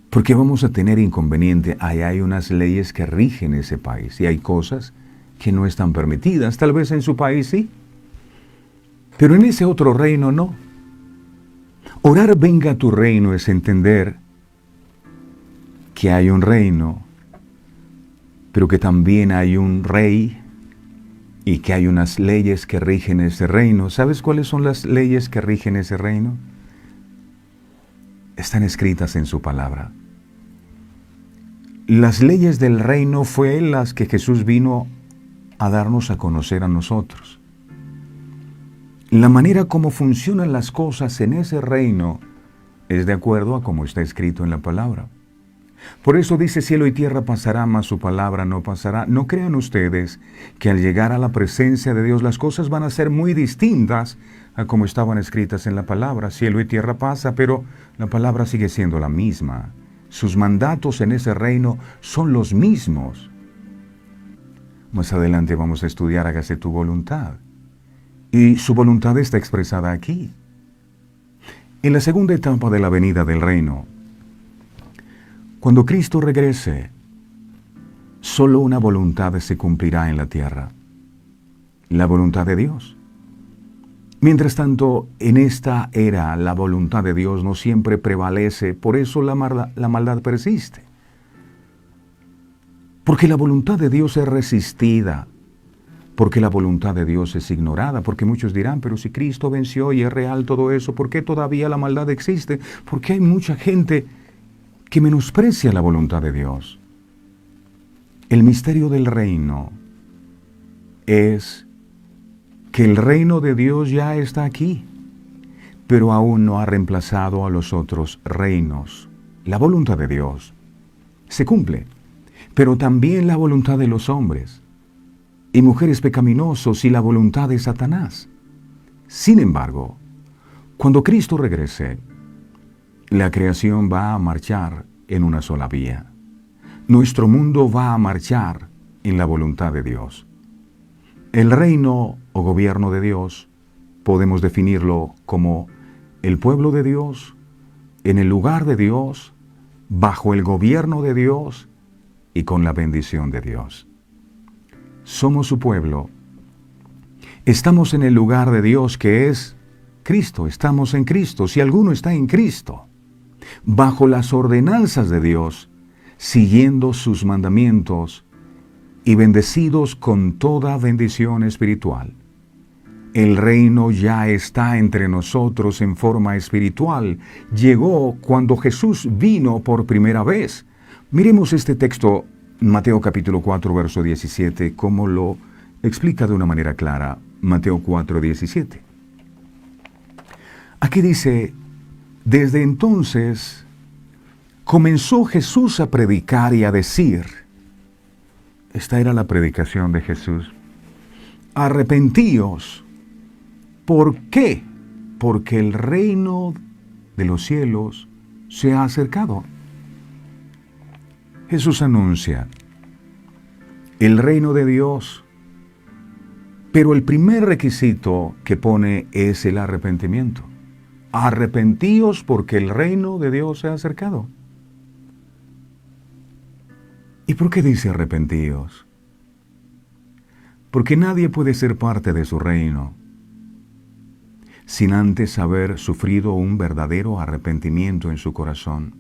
porque vamos a tener inconveniente. Ahí hay unas leyes que rigen ese país y hay cosas que no están permitidas. Tal vez en su país sí, pero en ese otro reino no. Orar venga a tu reino es entender que hay un reino, pero que también hay un rey y que hay unas leyes que rigen ese reino. ¿Sabes cuáles son las leyes que rigen ese reino? Están escritas en su palabra. Las leyes del reino fue las que Jesús vino a darnos a conocer a nosotros. La manera como funcionan las cosas en ese reino es de acuerdo a como está escrito en la palabra. Por eso dice, cielo y tierra pasará, mas su palabra no pasará. No crean ustedes que al llegar a la presencia de Dios las cosas van a ser muy distintas a como estaban escritas en la palabra. Cielo y tierra pasa, pero la palabra sigue siendo la misma. Sus mandatos en ese reino son los mismos. Más adelante vamos a estudiar hágase tu voluntad. Y su voluntad está expresada aquí. En la segunda etapa de la venida del reino, cuando Cristo regrese, solo una voluntad se cumplirá en la tierra, la voluntad de Dios. Mientras tanto, en esta era, la voluntad de Dios no siempre prevalece, por eso la maldad persiste. Porque la voluntad de Dios es resistida, porque la voluntad de Dios es ignorada, porque muchos dirán, pero si Cristo venció y es real todo eso, ¿por qué todavía la maldad existe? Porque hay mucha gente que menosprecia la voluntad de Dios. El misterio del reino es que el reino de Dios ya está aquí, pero aún no ha reemplazado a los otros reinos. La voluntad de Dios se cumple, pero también la voluntad de los hombres y mujeres pecaminosos y la voluntad de Satanás. Sin embargo, cuando Cristo regrese, la creación va a marchar en una sola vía. Nuestro mundo va a marchar en la voluntad de Dios. El reino o gobierno de Dios podemos definirlo como el pueblo de Dios, en el lugar de Dios, bajo el gobierno de Dios y con la bendición de Dios. Somos su pueblo Estamos en el lugar de Dios que es Cristo, estamos en Cristo. Si alguno está en Cristo, bajo las ordenanzas de Dios, siguiendo sus mandamientos y bendecidos con toda bendición espiritual. El reino ya está entre nosotros en forma espiritual. Llegó cuando Jesús vino por primera vez. Miremos este texto, Mateo capítulo 4, verso 17, como lo explica de una manera clara. Mateo 4, 17. Aquí dice, desde entonces comenzó Jesús a predicar y a decir, esta era la predicación de Jesús, arrepentíos. ¿Por qué? Porque el reino de los cielos se ha acercado. Jesús anuncia el reino de Dios, pero el primer requisito que pone es el arrepentimiento. Arrepentíos porque el reino de Dios se ha acercado. ¿Y por qué dice arrepentíos? Porque nadie puede ser parte de su reino sin antes haber sufrido un verdadero arrepentimiento en su corazón.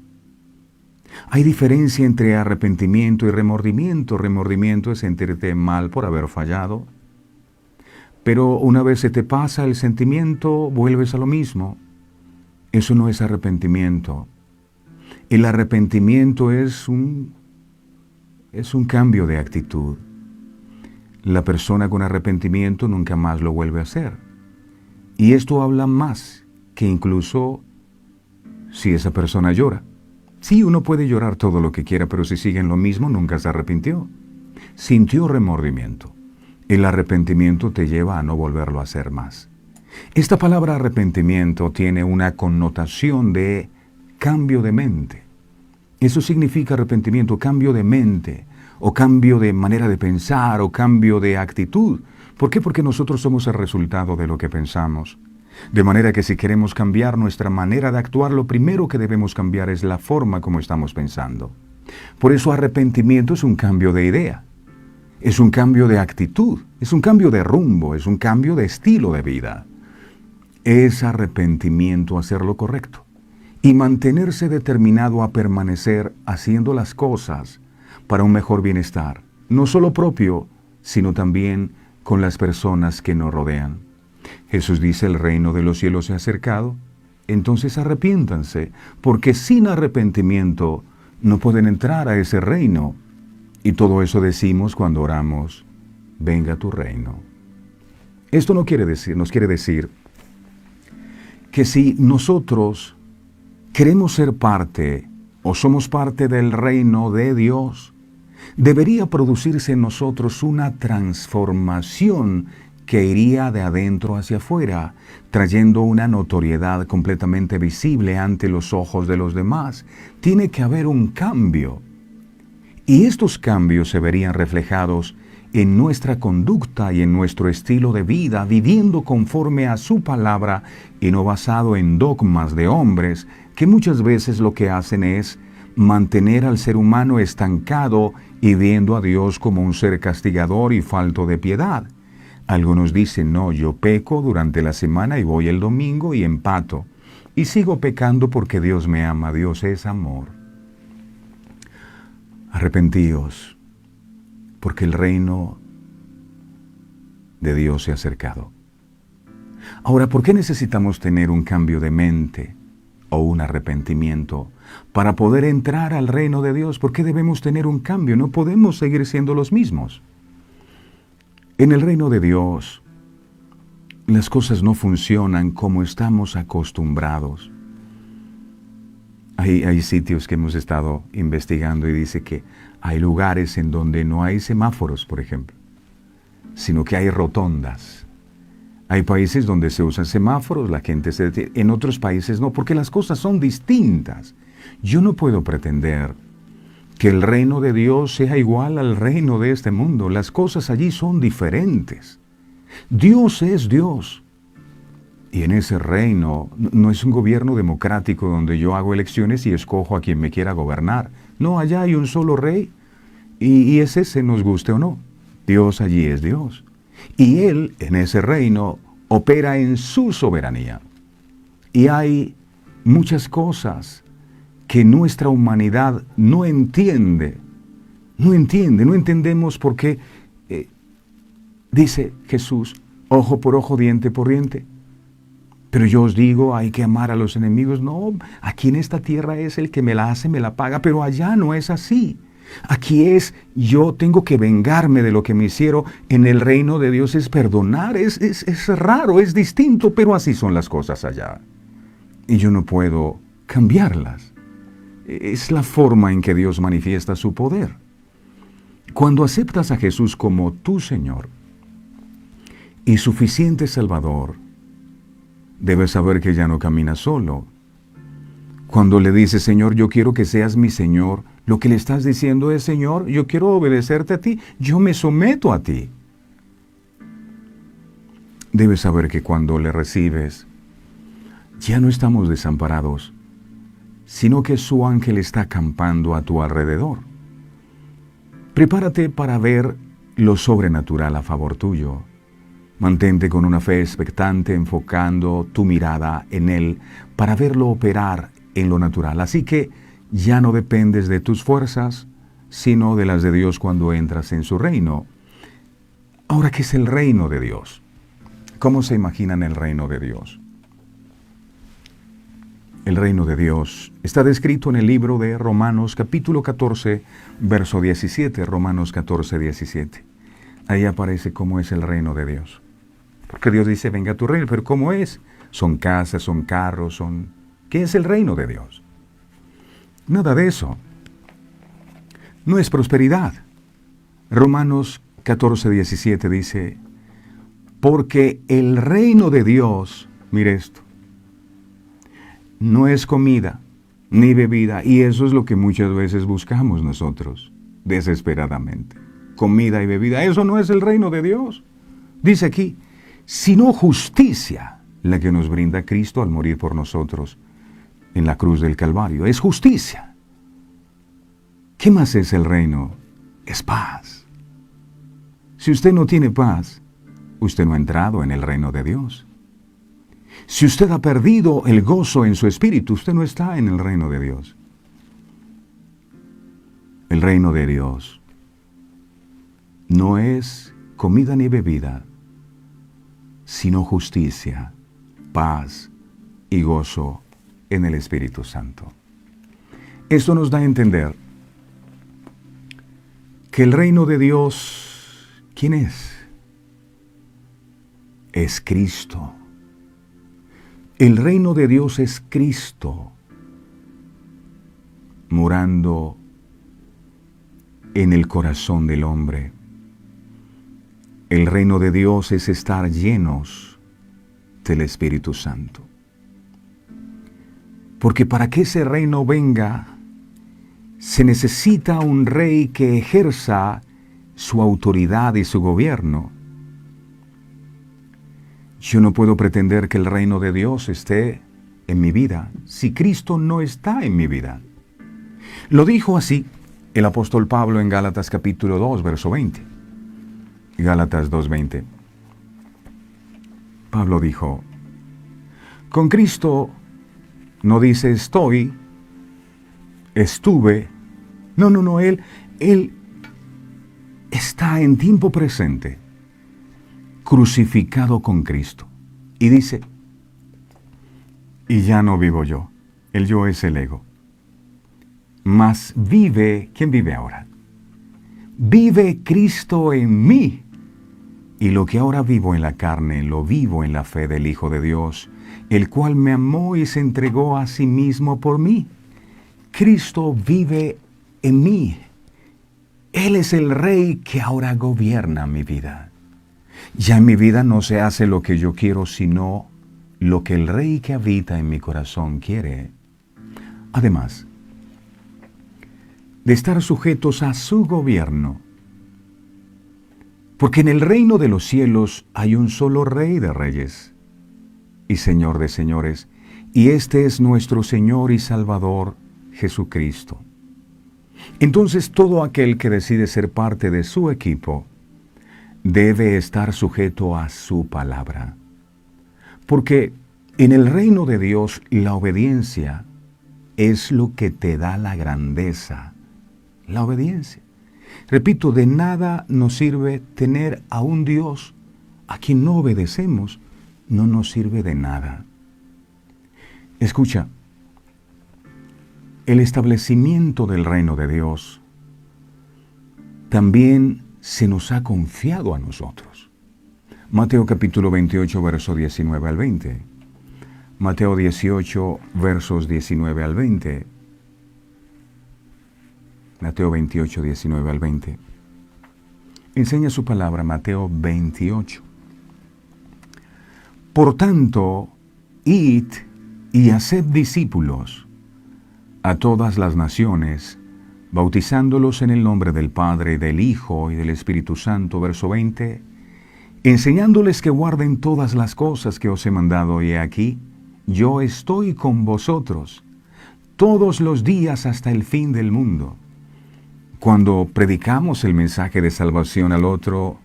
Hay diferencia entre arrepentimiento y remordimiento. Remordimiento es sentirte mal por haber fallado. Pero una vez se te pasa el sentimiento, vuelves a lo mismo. Eso no es arrepentimiento. El arrepentimiento es un cambio de actitud. La persona con arrepentimiento nunca más lo vuelve a hacer. Y esto habla más que incluso si esa persona llora. Sí, uno puede llorar todo lo que quiera, pero si sigue en lo mismo, nunca se arrepintió. Sintió remordimiento. El arrepentimiento te lleva a no volverlo a hacer más. Esta palabra arrepentimiento tiene una connotación de cambio de mente. Eso significa arrepentimiento, cambio de mente, o cambio de manera de pensar, o cambio de actitud. ¿Por qué? Porque nosotros somos el resultado de lo que pensamos. De manera que si queremos cambiar nuestra manera de actuar, lo primero que debemos cambiar es la forma como estamos pensando. Por eso arrepentimiento es un cambio de idea, es un cambio de actitud, es un cambio de rumbo, es un cambio de estilo de vida. Es arrepentimiento hacer lo correcto y mantenerse determinado a permanecer haciendo las cosas para un mejor bienestar, no solo propio, sino también con las personas que nos rodean. Jesús dice, el reino de los cielos se ha acercado, entonces arrepiéntanse, porque sin arrepentimiento no pueden entrar a ese reino. Y todo eso decimos cuando oramos, venga tu reino. Esto nos quiere decir que si nosotros queremos ser parte o somos parte del reino de Dios, debería producirse en nosotros una transformación que iría de adentro hacia afuera, trayendo una notoriedad completamente visible ante los ojos de los demás. Tiene que haber un cambio. Y estos cambios se verían reflejados en nuestra conducta y en nuestro estilo de vida, viviendo conforme a su palabra y no basado en dogmas de hombres que muchas veces lo que hacen es mantener al ser humano estancado y viendo a Dios como un ser castigador y falto de piedad. Algunos dicen, no, yo peco durante la semana y voy el domingo y empato. Y sigo pecando porque Dios me ama, Dios es amor. Arrepentíos, porque el reino de Dios se ha acercado. Ahora, ¿por qué necesitamos tener un cambio de mente o un arrepentimiento para poder entrar al reino de Dios? ¿Por qué debemos tener un cambio? No podemos seguir siendo los mismos. En el reino de Dios, las cosas no funcionan como estamos acostumbrados. Hay sitios que hemos estado investigando y dice que hay lugares en donde no hay semáforos, por ejemplo, sino que hay rotondas. Hay países donde se usan semáforos, la gente se detiene. En otros países no, porque las cosas son distintas. Yo no puedo pretender que el reino de Dios sea igual al reino de este mundo. Las cosas allí son diferentes. Dios es Dios. Y en ese reino no es un gobierno democrático donde yo hago elecciones y escojo a quien me quiera gobernar. No, allá hay un solo rey y es ese, nos guste o no. Dios allí es Dios. Y Él, en ese reino, opera en su soberanía. Y hay muchas cosas que nuestra humanidad no entiende. No entendemos por qué, dice Jesús, ojo por ojo, diente por diente. Pero yo os digo, hay que amar a los enemigos. No, aquí en esta tierra es el que me la hace, me la paga, pero allá no es así. Aquí es, yo tengo que vengarme de lo que me hicieron. En el reino de Dios es perdonar, es raro, es distinto, pero así son las cosas allá. Y yo no puedo cambiarlas. Es la forma en que Dios manifiesta su poder. Cuando aceptas a Jesús como tu Señor y suficiente Salvador, debes saber que ya no caminas solo. Cuando le dices, Señor, yo quiero que seas mi Señor, lo que le estás diciendo es, Señor, yo quiero obedecerte a ti, yo me someto a ti. Debes saber que cuando le recibes, ya no estamos desamparados, sino que su ángel está acampando a tu alrededor. Prepárate para ver lo sobrenatural a favor tuyo. Mantente con una fe expectante, enfocando tu mirada en Él para verlo operar en lo natural. Así que ya no dependes de tus fuerzas, sino de las de Dios cuando entras en su reino. Ahora, ¿qué es el reino de Dios? ¿Cómo se imaginan el reino de Dios? El reino de Dios está descrito en el libro de Romanos capítulo 14, verso 17. Romanos 14, 17. Ahí aparece cómo es el reino de Dios. Porque Dios dice, venga a tu reino, pero ¿cómo es? Son casas, son carros, son... ¿Qué es el reino de Dios? Nada de eso. No es prosperidad. Romanos 14, 17 dice, porque el reino de Dios, mire esto, no es comida ni bebida, y eso es lo que muchas veces buscamos nosotros, desesperadamente. Comida y bebida, eso no es el reino de Dios. Dice aquí, sino justicia, la que nos brinda Cristo al morir por nosotros en la cruz del Calvario. Es justicia. ¿Qué más es el reino? Es paz. Si usted no tiene paz, usted no ha entrado en el reino de Dios. Si usted ha perdido el gozo en su espíritu, usted no está en el reino de Dios. El reino de Dios no es comida ni bebida, sino justicia, paz y gozo en el Espíritu Santo. Esto nos da a entender que el reino de Dios, ¿quién es? Es Cristo. El reino de Dios es Cristo, morando en el corazón del hombre. El reino de Dios es estar llenos del Espíritu Santo. Porque para que ese reino venga, se necesita un rey que ejerza su autoridad y su gobierno. Yo no puedo pretender que el reino de Dios esté en mi vida si Cristo no está en mi vida. Lo dijo así el apóstol Pablo en Gálatas capítulo 2, verso 20. Gálatas 2:20. Pablo dijo, con Cristo no dice estoy, estuve. No, Él está en tiempo presente, crucificado con Cristo. Y dice, y ya no vivo yo, el yo es el ego. Mas vive, ¿quién vive ahora? Vive Cristo en mí. Y lo que ahora vivo en la carne, lo vivo en la fe del Hijo de Dios, el cual me amó y se entregó a sí mismo por mí. Cristo vive en mí. Él es el Rey que ahora gobierna mi vida. Ya en mi vida no se hace lo que yo quiero, sino lo que el Rey que habita en mi corazón quiere. Además de estar sujetos a su gobierno, porque en el reino de los cielos hay un solo Rey de reyes y Señor de señores, y este es nuestro Señor y Salvador, Jesucristo. Entonces todo aquel que decide ser parte de su equipo debe estar sujeto a su palabra. Porque en el reino de Dios la obediencia es lo que te da la grandeza. La obediencia. Repito, de nada nos sirve tener a un Dios a quien no obedecemos. No nos sirve de nada. Escucha, el establecimiento del reino de Dios también se nos ha confiado a nosotros. Mateo capítulo 28, verso 19 al 20. Mateo 18, versos 19 al 20. Mateo 28, 19 al 20. Enseña su palabra, Mateo 28. Por tanto, id y haced discípulos a todas las naciones, bautizándolos en el nombre del Padre, del Hijo y del Espíritu Santo, verso 20, enseñándoles que guarden todas las cosas que os he mandado, y aquí, yo estoy con vosotros todos los días hasta el fin del mundo. Cuando predicamos el mensaje de salvación al otro,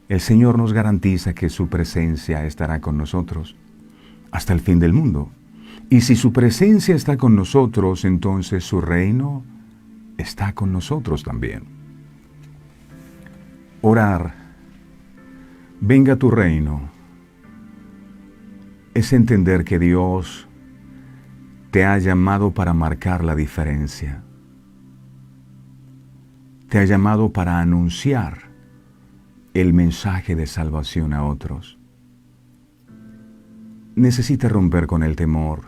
el Señor nos garantiza que su presencia estará con nosotros hasta el fin del mundo. Y si su presencia está con nosotros, entonces su reino está con nosotros también. Orar, venga tu reino, es entender que Dios te ha llamado para marcar la diferencia. Te ha llamado para anunciar el mensaje de salvación a otros. Necesitas romper con el temor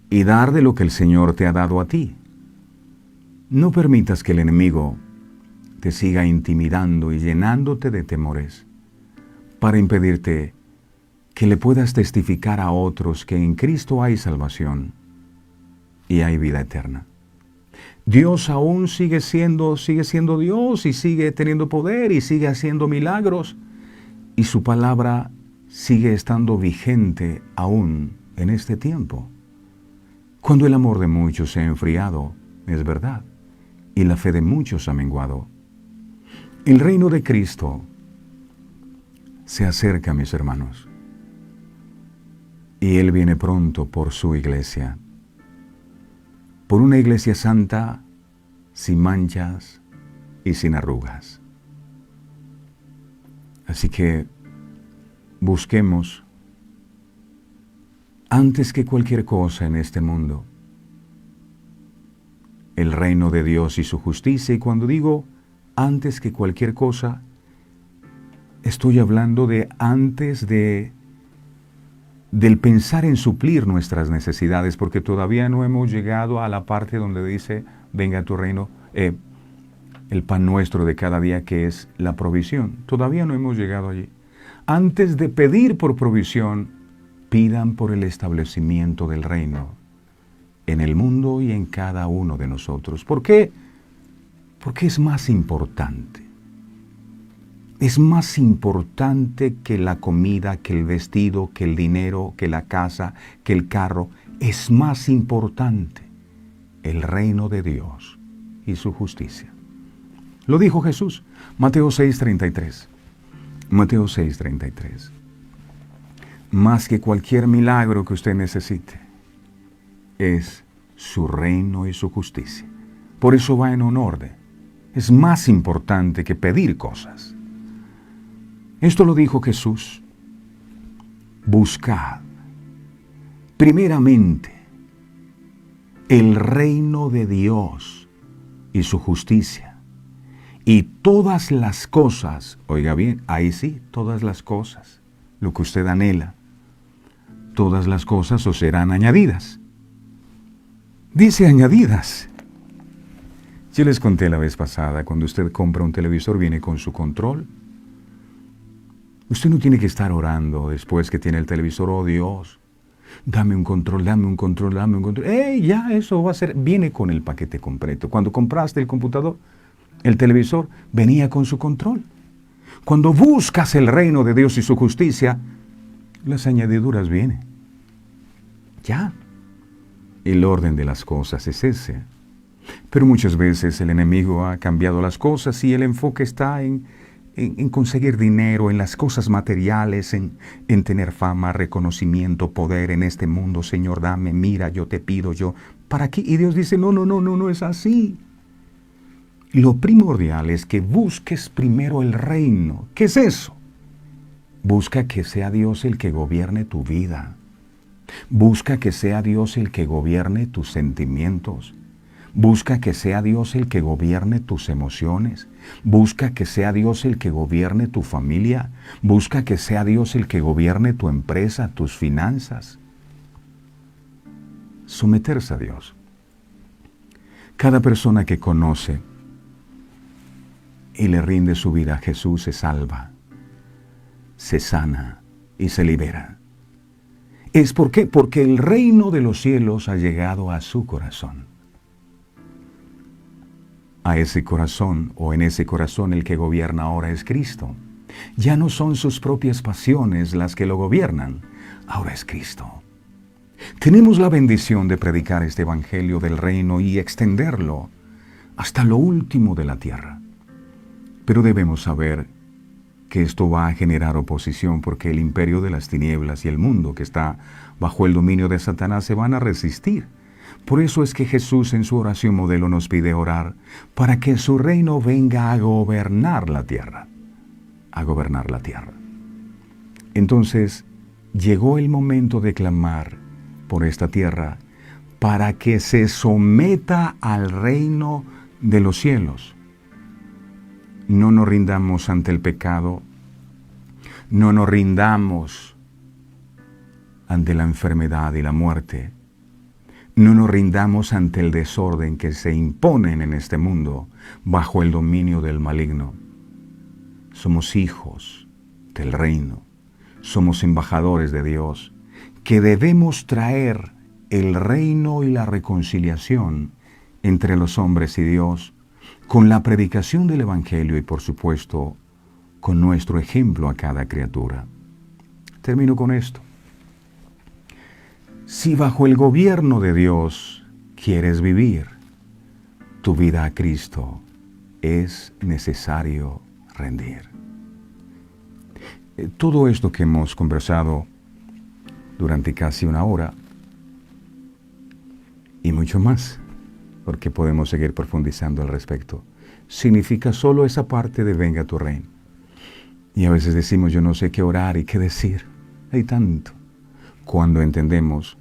y dar de lo que el Señor te ha dado a ti. No permitas que el enemigo te siga intimidando y llenándote de temores para impedirte que le puedas testificar a otros que en Cristo hay salvación y hay vida eterna. Dios aún sigue siendo Dios y sigue teniendo poder y sigue haciendo milagros, y su palabra sigue estando vigente aún en este tiempo. Cuando el amor de muchos se ha enfriado, es verdad, y la fe de muchos ha menguado. El reino de Cristo se acerca, mis hermanos, y Él viene pronto por su iglesia. Por una iglesia santa, sin manchas y sin arrugas. Así que busquemos, antes que cualquier cosa en este mundo, el reino de Dios y su justicia. Y cuando digo antes que cualquier cosa, estoy hablando de antes del pensar en suplir nuestras necesidades, porque todavía no hemos llegado a la parte donde dice, venga a tu reino, el pan nuestro de cada día, que es la provisión. Todavía no hemos llegado allí. Antes de pedir por provisión, pidan por el establecimiento del reino en el mundo y en cada uno de nosotros. ¿Por qué? Porque es más importante. Es más importante que la comida, que el vestido, que el dinero, que la casa, que el carro. Es más importante el reino de Dios y su justicia. Lo dijo Jesús, Mateo 6:33. Mateo 6:33. Más que cualquier milagro que usted necesite, es su reino y su justicia. Por eso va en un orden. Es más importante que pedir cosas. Esto lo dijo Jesús. Buscad primeramente el reino de Dios y su justicia, y todas las cosas, oiga bien, ahí sí, todas las cosas, lo que usted anhela, todas las cosas os serán añadidas. Dice añadidas. Yo les conté la vez pasada, cuando usted compra un televisor, viene con su control. Usted no tiene que estar orando después que tiene el televisor, oh Dios, dame un control, dame un control, dame un control. Ya eso va a ser, viene con el paquete completo. Cuando compraste el computador, el televisor, venía con su control. Cuando buscas el reino de Dios y su justicia, las añadiduras vienen. Ya. El orden de las cosas es ese. Pero muchas veces el enemigo ha cambiado las cosas y el enfoque está en en conseguir dinero, en las cosas materiales, en tener fama, reconocimiento, poder en este mundo. Señor, dame, mira, yo te pido, yo. ¿Para qué? Y Dios dice, no es así. Lo primordial es que busques primero el reino. ¿Qué es eso? Busca que sea Dios el que gobierne tu vida. Busca que sea Dios el que gobierne tus sentimientos. Busca que sea Dios el que gobierne tus emociones. Busca que sea Dios el que gobierne tu familia. Busca que sea Dios el que gobierne tu empresa, tus finanzas. Someterse a Dios. Cada persona que conoce y le rinde su vida a Jesús se salva, se sana y se libera. ¿Es por qué? Porque el reino de los cielos ha llegado a su corazón. A ese corazón, o en ese corazón, el que gobierna ahora es Cristo. Ya no son sus propias pasiones las que lo gobiernan, ahora es Cristo. Tenemos la bendición de predicar este evangelio del reino y extenderlo hasta lo último de la tierra. Pero debemos saber que esto va a generar oposición, porque el imperio de las tinieblas y el mundo que está bajo el dominio de Satanás se van a resistir. Por eso es que Jesús en su oración modelo nos pide orar para que su reino venga a gobernar la tierra. A gobernar la tierra. Entonces, llegó el momento de clamar por esta tierra para que se someta al reino de los cielos. No nos rindamos ante el pecado, no nos rindamos ante la enfermedad y la muerte, no nos rindamos ante el desorden que se imponen en este mundo bajo el dominio del maligno. Somos hijos del reino, somos embajadores de Dios, que debemos traer el reino y la reconciliación entre los hombres y Dios, con la predicación del Evangelio y, por supuesto, con nuestro ejemplo a cada criatura. Termino con esto. Si bajo el gobierno de Dios quieres vivir tu vida a Cristo, es necesario rendir. Todo esto que hemos conversado durante casi una hora y mucho más, porque podemos seguir profundizando al respecto, significa solo esa parte de venga tu reino. Y a veces decimos, yo no sé qué orar y qué decir. Hay tanto. Cuando entendemos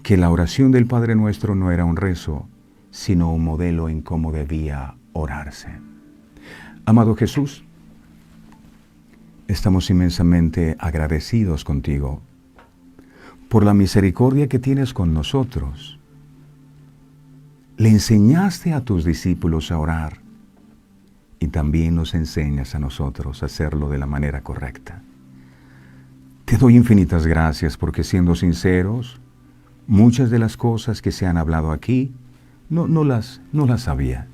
que la oración del Padre Nuestro no era un rezo, sino un modelo en cómo debía orarse. Amado Jesús, estamos inmensamente agradecidos contigo por la misericordia que tienes con nosotros. Le enseñaste a tus discípulos a orar y también nos enseñas a nosotros a hacerlo de la manera correcta. Te doy infinitas gracias porque, siendo sinceros, muchas de las cosas que se han hablado aquí no las sabía.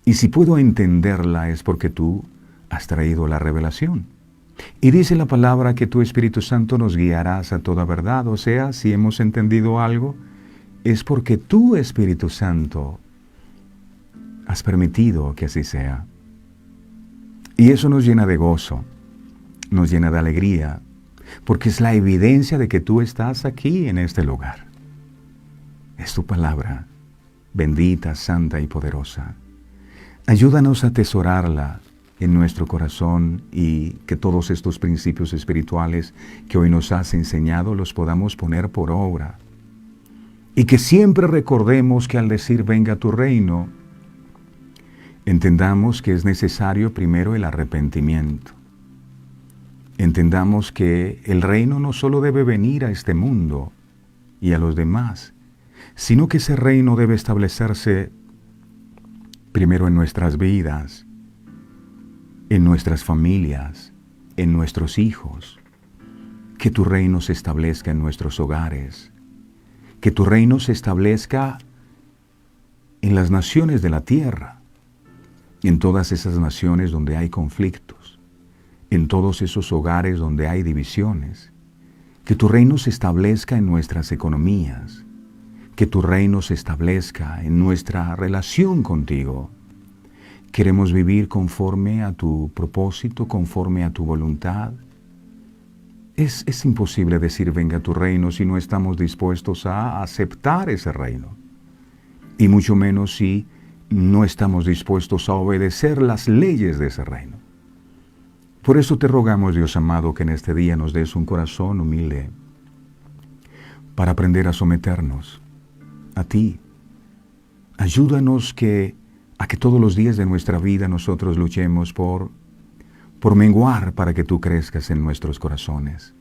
Y si puedo entenderla es porque tú has traído la revelación. Y dice la palabra que tu Espíritu Santo nos guiarás a toda verdad. O sea, si hemos entendido algo, es porque tú, Espíritu Santo, has permitido que así sea. Y eso nos llena de gozo, nos llena de alegría, porque es la evidencia de que tú estás aquí en este lugar. Es tu palabra, bendita, santa y poderosa. Ayúdanos a atesorarla en nuestro corazón y que todos estos principios espirituales que hoy nos has enseñado los podamos poner por obra. Y que siempre recordemos que al decir venga tu reino, entendamos que es necesario primero el arrepentimiento. Entendamos que el reino no solo debe venir a este mundo y a los demás, sino que ese reino debe establecerse primero en nuestras vidas, en nuestras familias, en nuestros hijos. Que tu reino se establezca en nuestros hogares. Que tu reino se establezca en las naciones de la tierra, en todas esas naciones donde hay conflictos, en todos esos hogares donde hay divisiones. Que tu reino se establezca en nuestras economías, que tu reino se establezca en nuestra relación contigo, Queremos vivir conforme a tu propósito, conforme a tu voluntad. Es imposible decir venga tu reino si no estamos dispuestos a aceptar ese reino. Y mucho menos si no estamos dispuestos a obedecer las leyes de ese reino. Por eso te rogamos, Dios amado, que en este día nos des un corazón humilde para aprender a someternos a ti. Ayúdanos a que todos los días de nuestra vida nosotros luchemos por menguar para que tú crezcas en nuestros corazones.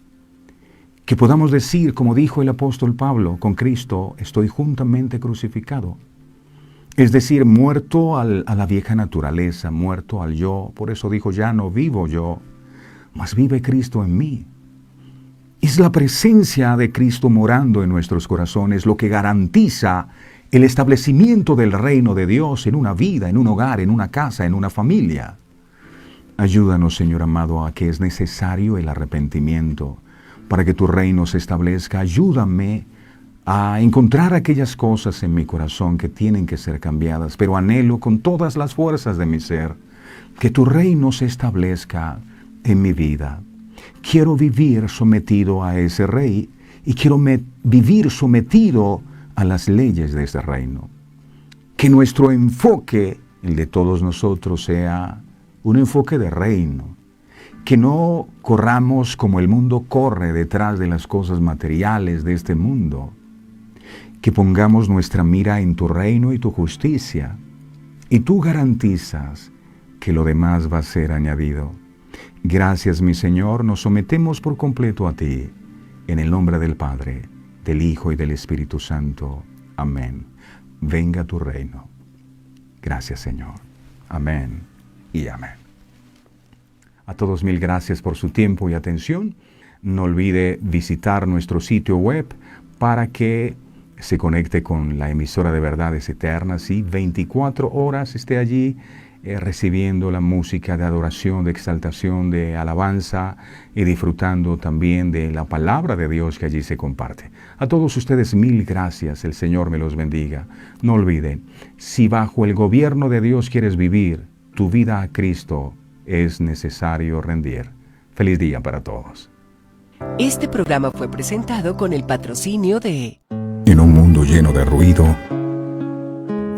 Que podamos decir, como dijo el apóstol Pablo, con Cristo estoy juntamente crucificado. Es decir, muerto a la vieja naturaleza, muerto al yo. Por eso dijo, ya no vivo yo, mas vive Cristo en mí. Es la presencia de Cristo morando en nuestros corazones lo que garantiza el establecimiento del reino de Dios en una vida, en un hogar, en una casa, en una familia. Ayúdanos, Señor amado, a que es necesario el arrepentimiento para que tu reino se establezca. Ayúdame a encontrar aquellas cosas en mi corazón que tienen que ser cambiadas, pero anhelo con todas las fuerzas de mi ser que tu reino se establezca en mi vida. Quiero vivir sometido a ese rey y quiero vivir sometido a las leyes de ese reino. Que nuestro enfoque, el de todos nosotros, sea un enfoque de reino. Que no corramos como el mundo corre detrás de las cosas materiales de este mundo. Que pongamos nuestra mira en tu reino y tu justicia. Y tú garantizas que lo demás va a ser añadido. Gracias, mi Señor, nos sometemos por completo a ti. En el nombre del Padre, del Hijo y del Espíritu Santo. Amén. Venga tu reino. Gracias, Señor. Amén y amén. A todos mil gracias por su tiempo y atención. No olvide visitar nuestro sitio web para que se conecte con la emisora de Verdades Eternas y 24 horas esté allí recibiendo la música de adoración, de exaltación, de alabanza y disfrutando también de la palabra de Dios que allí se comparte. A todos ustedes mil gracias, el Señor me los bendiga. No olviden, si bajo el gobierno de Dios quieres vivir tu vida a Cristo, es necesario rendir. Feliz día para todos. Este programa fue presentado con el patrocinio de... En un mundo lleno de ruido,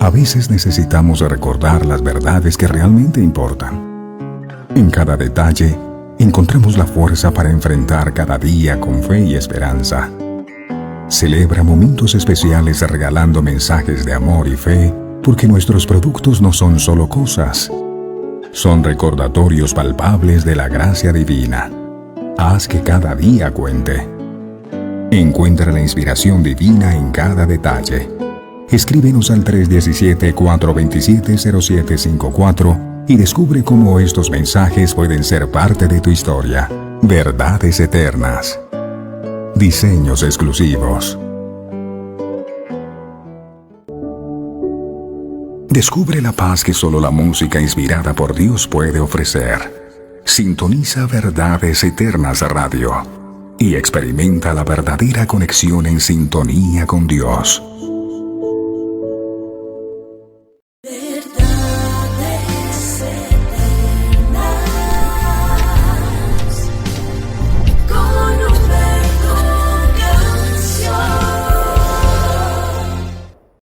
a veces necesitamos recordar las verdades que realmente importan. En cada detalle, encontramos la fuerza para enfrentar cada día con fe y esperanza. Celebra momentos especiales regalando mensajes de amor y fe, porque nuestros productos no son solo cosas, son recordatorios palpables de la gracia divina. Haz que cada día cuente. Encuentra la inspiración divina en cada detalle. Escríbenos al 317-427-0754 y descubre cómo estos mensajes pueden ser parte de tu historia. Verdades eternas. Diseños exclusivos. Descubre la paz que solo la música inspirada por Dios puede ofrecer. Sintoniza Verdades Eternas Radio y experimenta la verdadera conexión en sintonía con Dios.